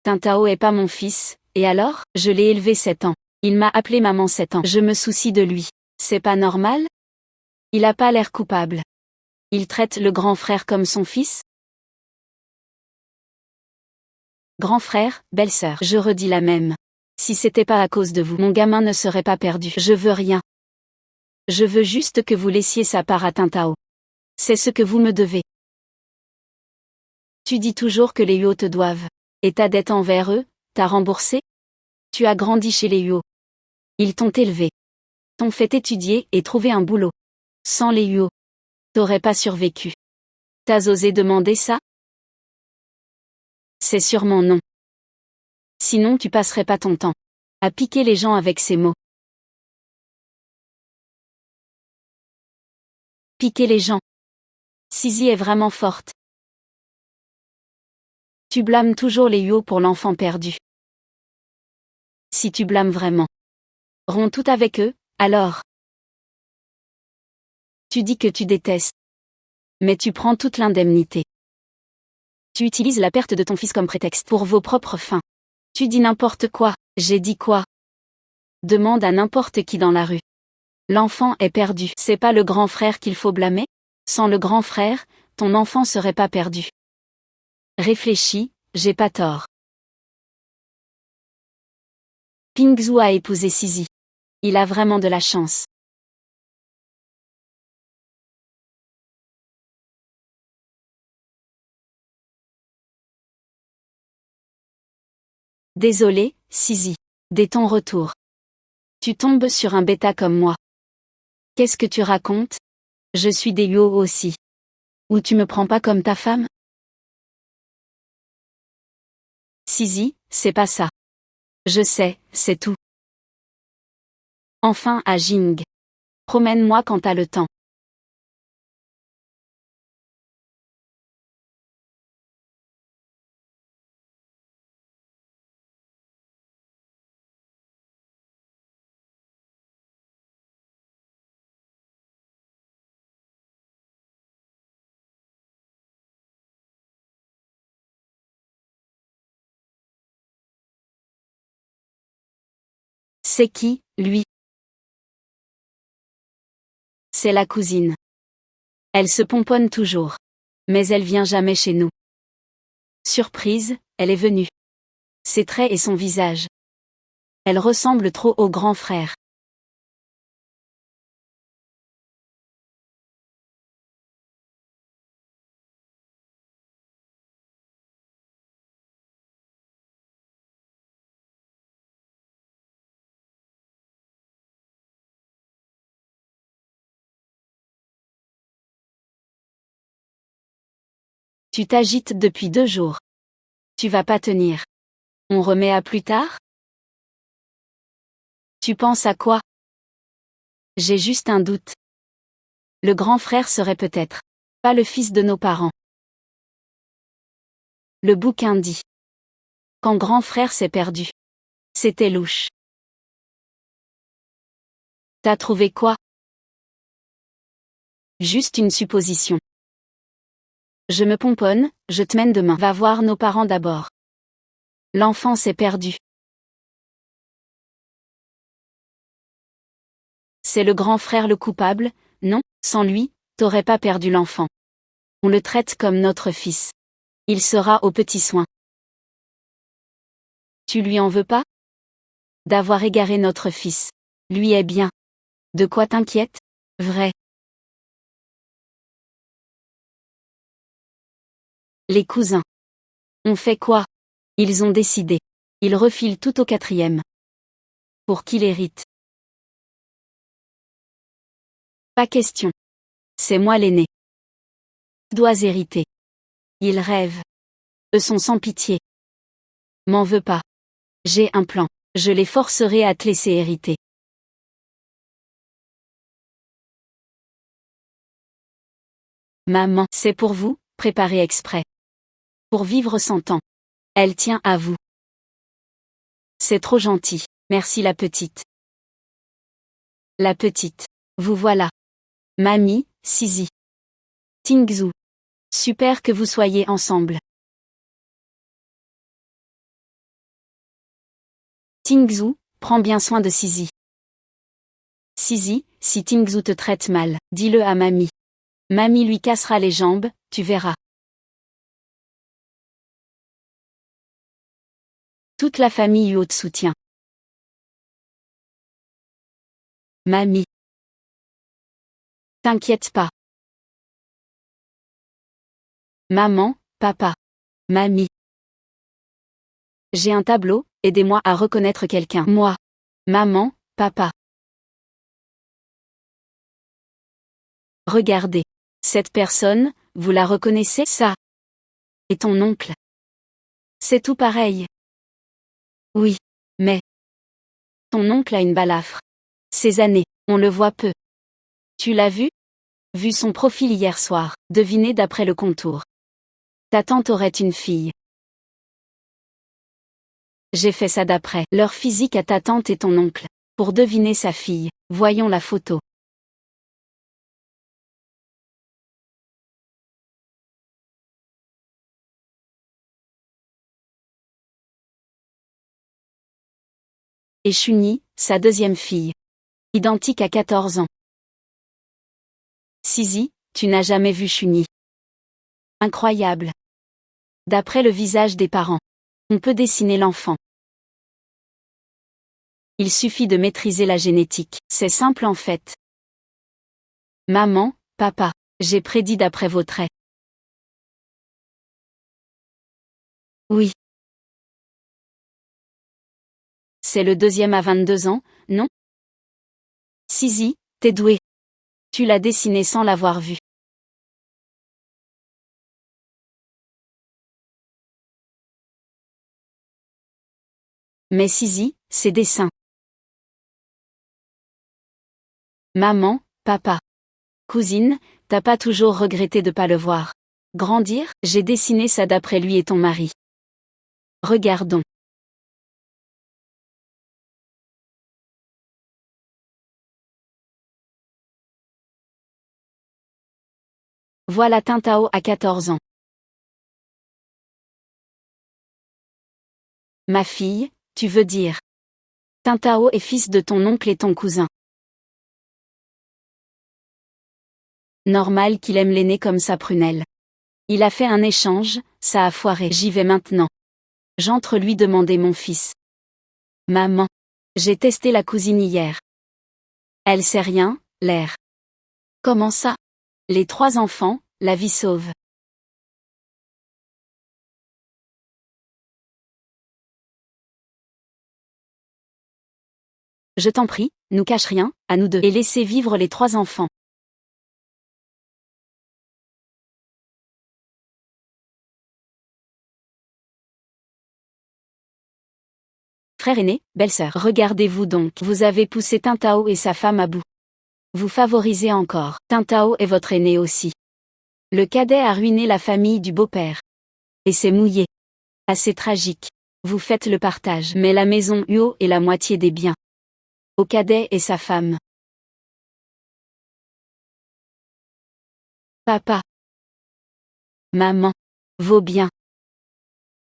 Tintao est pas mon fils, et alors? Je l'ai élevé 7 ans. Il m'a appelé maman 7 ans. Je me soucie de lui. C'est pas normal? Il a pas l'air coupable. Il traite le grand frère comme son fils? Grand frère, belle-sœur. Je redis la même. Si c'était pas à cause de vous, mon gamin ne serait pas perdu. Je veux rien. Je veux juste que vous laissiez sa part à Tintao. C'est ce que vous me devez. Tu dis toujours que les Yuo te doivent. Et ta dette envers eux, t'as remboursé? Tu as grandi chez les Yuo. Ils t'ont élevé. T'ont fait étudier et trouver un boulot. Sans les Yuo, t'aurais pas survécu. T'as osé demander ça? C'est sûrement non. Sinon tu passerais pas ton temps à piquer les gens avec ces mots. Piquer les gens. Sisi est vraiment forte. Tu blâmes toujours les Yuo pour l'enfant perdu. Si tu blâmes vraiment. Romps tout avec eux, alors. Tu dis que tu détestes. Mais tu prends toute l'indemnité. Tu utilises la perte de ton fils comme prétexte pour vos propres fins. Tu dis n'importe quoi. J'ai dit quoi? Demande à n'importe qui dans la rue. L'enfant est perdu. C'est pas le grand frère qu'il faut blâmer? Sans le grand frère, ton enfant serait pas perdu. Réfléchis, j'ai pas tort. Pingzhou a épousé Sisi. Il a vraiment de la chance. Désolé, Sisi. Dès ton retour. Tu tombes sur un bêta comme moi. Qu'est-ce que tu racontes? Je suis des Yuo aussi. Ou tu me prends pas comme ta femme? Sisi, c'est pas ça. Je sais, c'est tout. Enfin à Jing. Promène-moi quand t'as le temps. C'est qui, lui? C'est la cousine. Elle se pomponne toujours. Mais elle vient jamais chez nous. Surprise, elle est venue. Ses traits et son visage. Elle ressemble trop au grand frère. Tu t'agites depuis 2 jours. Tu vas pas tenir. On remet à plus tard? Tu penses à quoi? J'ai juste un doute. Le grand frère serait peut-être pas le fils de nos parents. Le bouquin dit. Quand grand frère s'est perdu. C'était louche. T'as trouvé quoi? Juste une supposition. Je me pomponne, je te mène demain. Va voir nos parents d'abord. L'enfant s'est perdu. C'est le grand frère le coupable? Non, sans lui, t'aurais pas perdu l'enfant. On le traite comme notre fils. Il sera aux petits soins. Tu lui en veux pas? D'avoir égaré notre fils. Lui est bien. De quoi t'inquiètes? Vrai. Les cousins. On fait quoi? Ils ont décidé. Ils refilent tout au 4e. Pour qui l'hérite? Pas question. C'est moi l'aîné. Tu dois hériter. Ils rêvent. Eux sont sans pitié. M'en veux pas. J'ai un plan. Je les forcerai à te laisser hériter. Maman, c'est pour vous, préparé exprès. Pour vivre 100 ans. Elle tient à vous. C'est trop gentil. Merci la petite. La petite. Vous voilà. Mamie, Sisi. Tingzou. Super que vous soyez ensemble. Tingzou, prends bien soin de Sisi. Sisi, si Tingzou te traite mal, dis-le à mamie. Mamie lui cassera les jambes, tu verras. Toute la famille eut haut de soutien. Mamie. T'inquiète pas. Maman, papa. Mamie. J'ai un tableau, aidez-moi à reconnaître quelqu'un. Moi. Maman, papa. Regardez. Cette personne, vous la reconnaissez? Ça. Et ton oncle. C'est tout pareil. Oui. Mais. Ton oncle a une balafre. Ces années, on le voit peu. Tu l'as vu? Vu son profil hier soir, devinez d'après le contour. Ta tante aurait une fille. J'ai fait ça d'après leur physique à ta tante et ton oncle. Pour deviner sa fille, voyons la photo. Et Chuni, sa deuxième fille. Identique à 14 ans. Sisi, tu n'as jamais vu Chuni. Incroyable. D'après le visage des parents, on peut dessiner l'enfant. Il suffit de maîtriser la génétique, c'est simple en fait. Maman, papa, j'ai prédit d'après vos traits. Oui. C'est le deuxième à 22 ans, non? Sisi, t'es doué. Tu l'as dessiné sans l'avoir vu. Mais Sisi, ses dessins. Maman, papa. Cousine, t'as pas toujours regretté de pas le voir grandir? J'ai dessiné ça d'après lui et ton mari. Regardons. Voilà Tintao à 14 ans. Ma fille, tu veux dire. Tintao est fils de ton oncle et ton cousin. Normal qu'il aime l'aîné comme sa prunelle. Il a fait un échange, ça a foiré. J'y vais maintenant. J'entre lui demander mon fils. Maman. J'ai testé la cousine hier. Elle sait rien, l'air. Comment ça? Les 3 enfants, la vie sauve. Je t'en prie, nous cache rien, à nous deux. Et laissez vivre les 3 enfants. frère aîné, belle-sœur. Regardez-vous donc, vous avez poussé Tintao et sa femme à bout. Vous favorisez encore. Tintao est votre aîné aussi. Le cadet a ruiné la famille du beau-père. Et c'est mouillé. Assez tragique. Vous faites le partage. Mais la maison Huo est la moitié des biens. Au cadet et sa femme. Papa. Maman. Vos biens.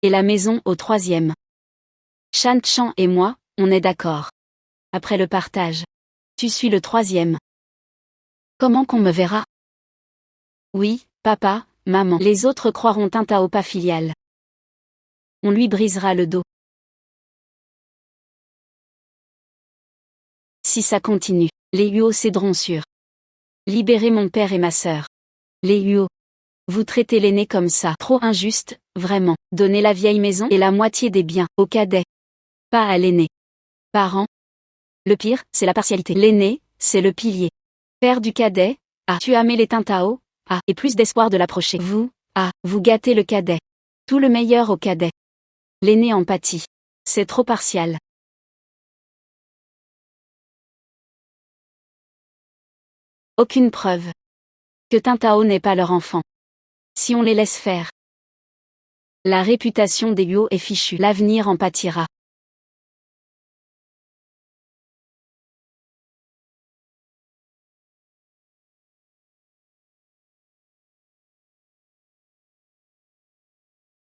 Et la maison au troisième. Shan Chan et moi, on est d'accord. Après le partage. Tu suis le troisième. Comment qu'on me verra? Oui, papa, maman. Les autres croiront Tintao pas filial. On lui brisera le dos. Si ça continue, les Huo céderont sur. Libérez mon père et ma sœur. Les Huo. Vous traitez l'aîné comme ça. Trop injuste, vraiment. Donnez la vieille maison et la moitié des biens au cadet. Pas à l'aîné. Parents. Le pire, c'est la partialité. L'aîné, c'est le pilier. Père du cadet, tu amez les Tintao, et plus d'espoir de l'approcher. Vous, vous gâtez le cadet. Tout le meilleur au cadet. L'aîné en pâtit. C'est trop partial. Aucune preuve. Que Tintao n'est pas leur enfant. Si on les laisse faire. La réputation des Huo est fichue. L'avenir en pâtira.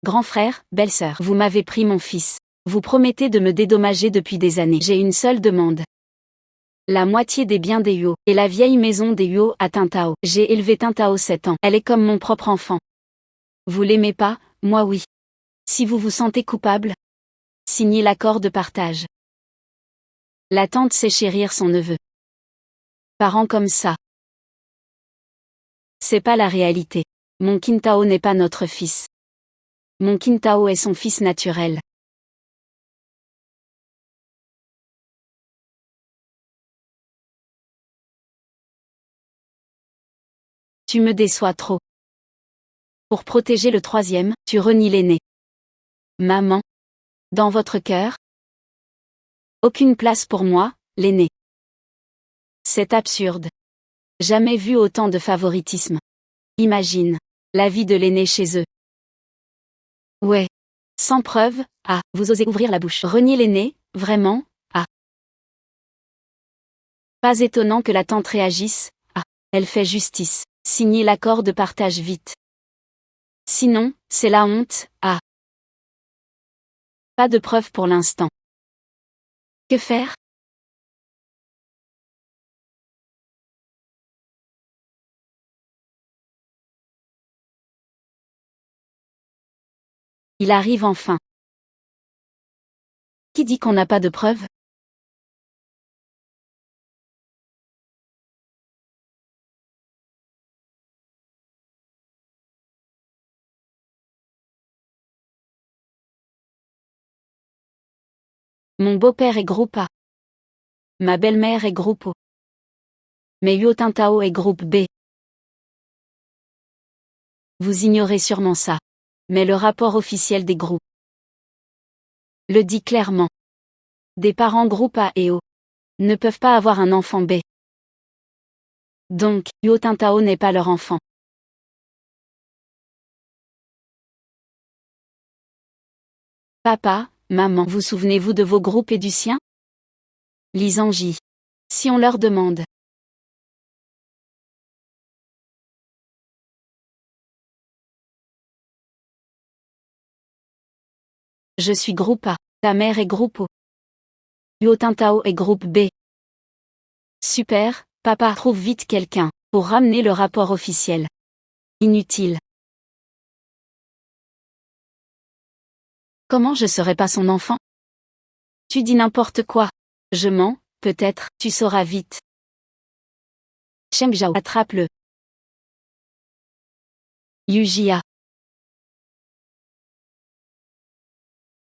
Grand frère, belle-sœur, vous m'avez pris mon fils. Vous promettez de me dédommager depuis des années. J'ai une seule demande. La moitié des biens des Huo, et la vieille maison des Huo à Tintao. J'ai élevé Tintao 7 ans. Elle est comme mon propre enfant. Vous l'aimez pas, moi oui. Si vous vous sentez coupable, signez l'accord de partage. La tante sait chérir son neveu. Parents comme ça. C'est pas la réalité. Mon Qintao n'est pas notre fils. Mon Qintao est son fils naturel. Tu me déçois trop. Pour protéger le troisième, tu renies l'aîné. Maman. Dans votre cœur? Aucune place pour moi, l'aîné. C'est absurde. Jamais vu autant de favoritisme. Imagine. La vie de l'aîné chez eux. Ouais. Sans preuve, vous osez ouvrir la bouche. Renier l'aîné, vraiment, Pas étonnant que la tante réagisse, elle fait justice. Signez l'accord de partage vite. Sinon, c'est la honte, Pas de preuve pour l'instant. Que faire? Il arrive enfin. Qui dit qu'on n'a pas de preuves? Mon beau-père est groupe A. Ma belle-mère est groupe O. Mais Huo Tintao est groupe B. Vous ignorez sûrement ça. Mais le rapport officiel des groupes le dit clairement. Des parents groupe A et O ne peuvent pas avoir un enfant B. Donc, Huo Tintao n'est pas leur enfant. Papa, maman, vous souvenez-vous de vos groupes et du sien? Lisangi. Si on leur demande. Je suis groupe A. Ta mère est groupe O. Huo Tintao est groupe B. Super, papa trouve vite quelqu'un pour ramener le rapport officiel. Inutile. Comment je serais pas son enfant? Tu dis n'importe quoi. Je mens, peut-être, tu sauras vite. Cheng Zhao attrape-le. Yu Jia.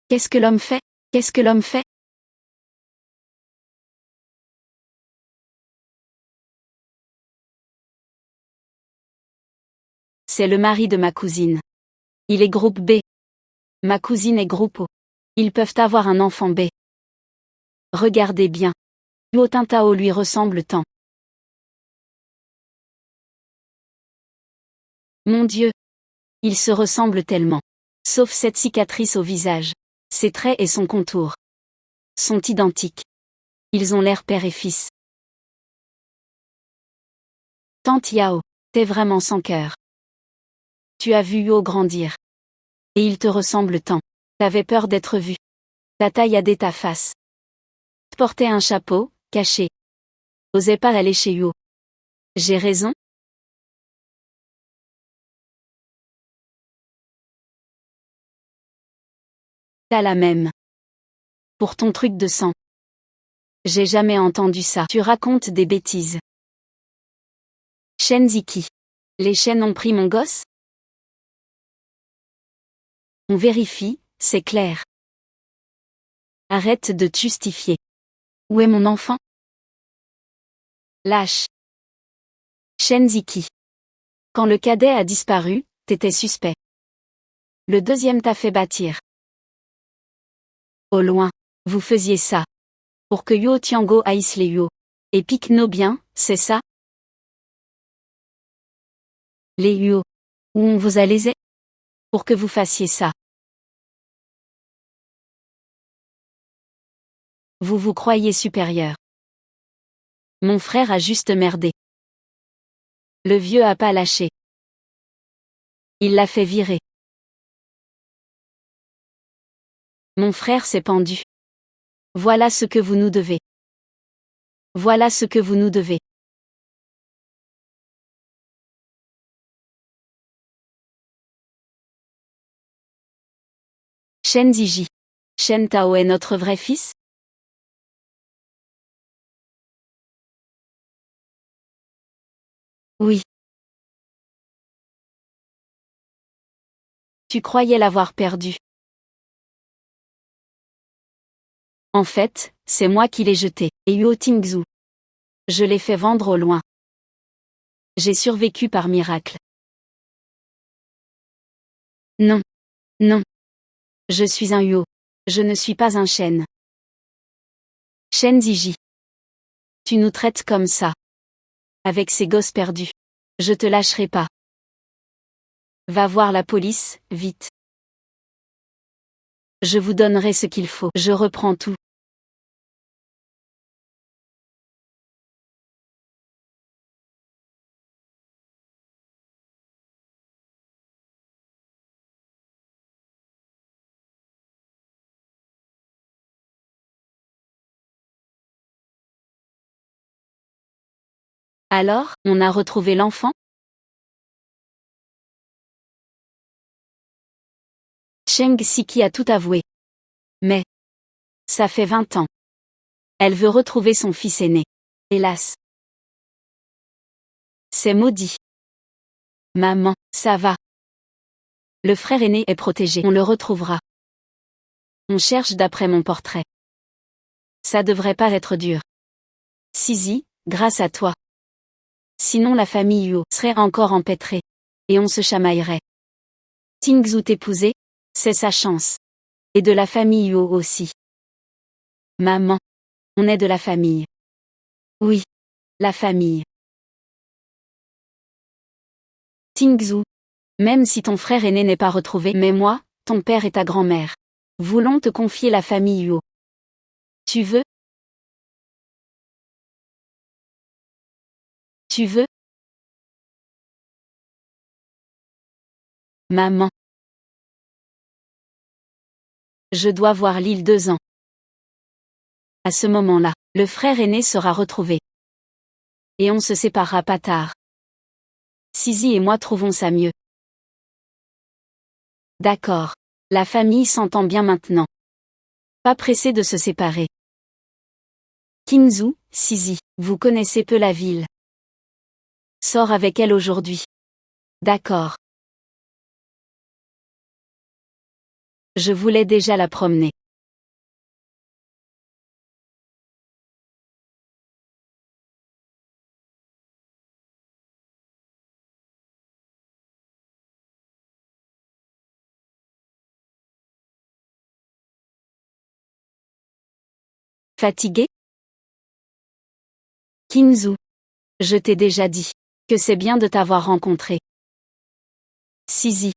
Qu'est-ce que l'homme fait? Qu'est-ce que l'homme fait? C'est le mari de ma cousine. Il est groupe B. Ma cousine est groupe O. Ils peuvent avoir un enfant B. Regardez bien. Yuo Tintao lui ressemble tant. Mon Dieu. Ils se ressemblent tellement. Sauf cette cicatrice au visage. Ses traits et son contour sont identiques. Ils ont l'air père et fils. Tante Yao, t'es vraiment sans cœur. Tu as vu Yuo grandir. Et il te ressemble tant. T'avais peur d'être vu. Ta taille a dé ta face. Portais un chapeau, caché. Osais pas aller chez Yuo. J'ai raison? T'as la même. Pour ton truc de sang. J'ai jamais entendu ça. Tu racontes des bêtises. Shen Ziki. Les chaînes ont pris mon gosse? On vérifie, c'est clair. Arrête de te justifier. Où est mon enfant? Lâche. Shen Ziki. Quand le cadet a disparu, t'étais suspect. Le deuxième t'a fait bâtir. Au loin, vous faisiez ça. Pour que Yuo Tiango haïsse les Yuo. Et pique nos biens, c'est ça? Les Yuo. Où on vous a lésé? Pour que vous fassiez ça. Vous vous croyez supérieur. Mon frère a juste merdé. Le vieux a pas lâché. Il l'a fait virer. Mon frère s'est pendu. Voilà ce que vous nous devez. Voilà ce que vous nous devez. Shen Ziji. Shen Tao est notre vrai fils? Oui. Tu croyais l'avoir perdu. En fait, c'est moi qui l'ai jeté. Et Yuo Tingzhu. Je l'ai fait vendre au loin. J'ai survécu par miracle. Non. Non. Je suis un Yuo. Je ne suis pas un Shen. Shen Ziji. Tu nous traites comme ça. Avec ces gosses perdus. Je te lâcherai pas. Va voir la police, vite. Je vous donnerai ce qu'il faut. Je reprends tout. Alors, on a retrouvé l'enfant? Cheng Siki a tout avoué. Mais, ça fait 20 ans. Elle veut retrouver son fils aîné. Hélas. C'est maudit. Maman, ça va. Le frère aîné est protégé. On le retrouvera. On cherche d'après mon portrait. Ça devrait pas être dur. Sisi, grâce à toi. Sinon la famille Yuo serait encore empêtrée. Et on se chamaillerait. Tingzhu t'épouser, c'est sa chance. Et de la famille Yuo aussi. Maman. On est de la famille. Oui. La famille. Tingzhu. Même si ton frère aîné n'est pas retrouvé, mais moi, ton père et ta grand-mère. Voulons te confier la famille Yuo. Tu veux? Tu veux? Maman. Je dois voir l'île 2 ans. À ce moment-là, le frère aîné sera retrouvé. Et on se séparera pas tard. Sisi et moi trouvons ça mieux. D'accord. La famille s'entend bien maintenant. Pas pressé de se séparer. Kingzhu, Sisi, vous connaissez peu la ville. Sors avec elle aujourd'hui. D'accord. Je voulais déjà la promener. Fatigué? Kinzu. Je t'ai déjà dit que c'est bien de t'avoir rencontré. Sisi.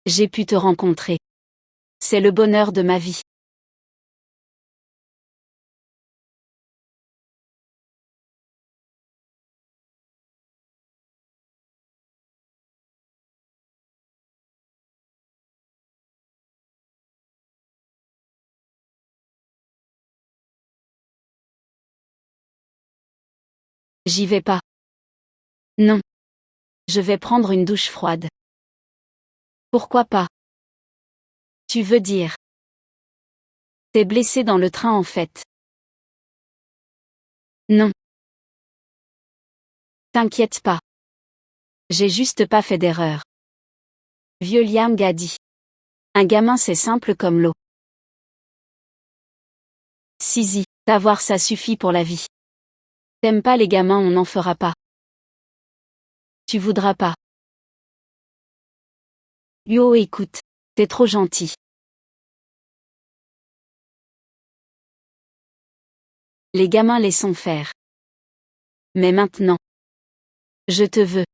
J'ai pu te rencontrer. C'est le bonheur de ma vie. J'y vais pas. Non. Je vais prendre une douche froide. Pourquoi pas? Tu veux dire? T'es blessé dans le train en fait. Non. T'inquiète pas. J'ai juste pas fait d'erreur. Vieux Liam Ga dit. Un gamin c'est simple comme l'eau. Sisi, t'avoir ça suffit pour la vie. T'aimes pas les gamins, on n'en fera pas. Tu voudras pas. Yo écoute, t'es trop gentil. Les gamins laissons faire. Mais maintenant. Je te veux.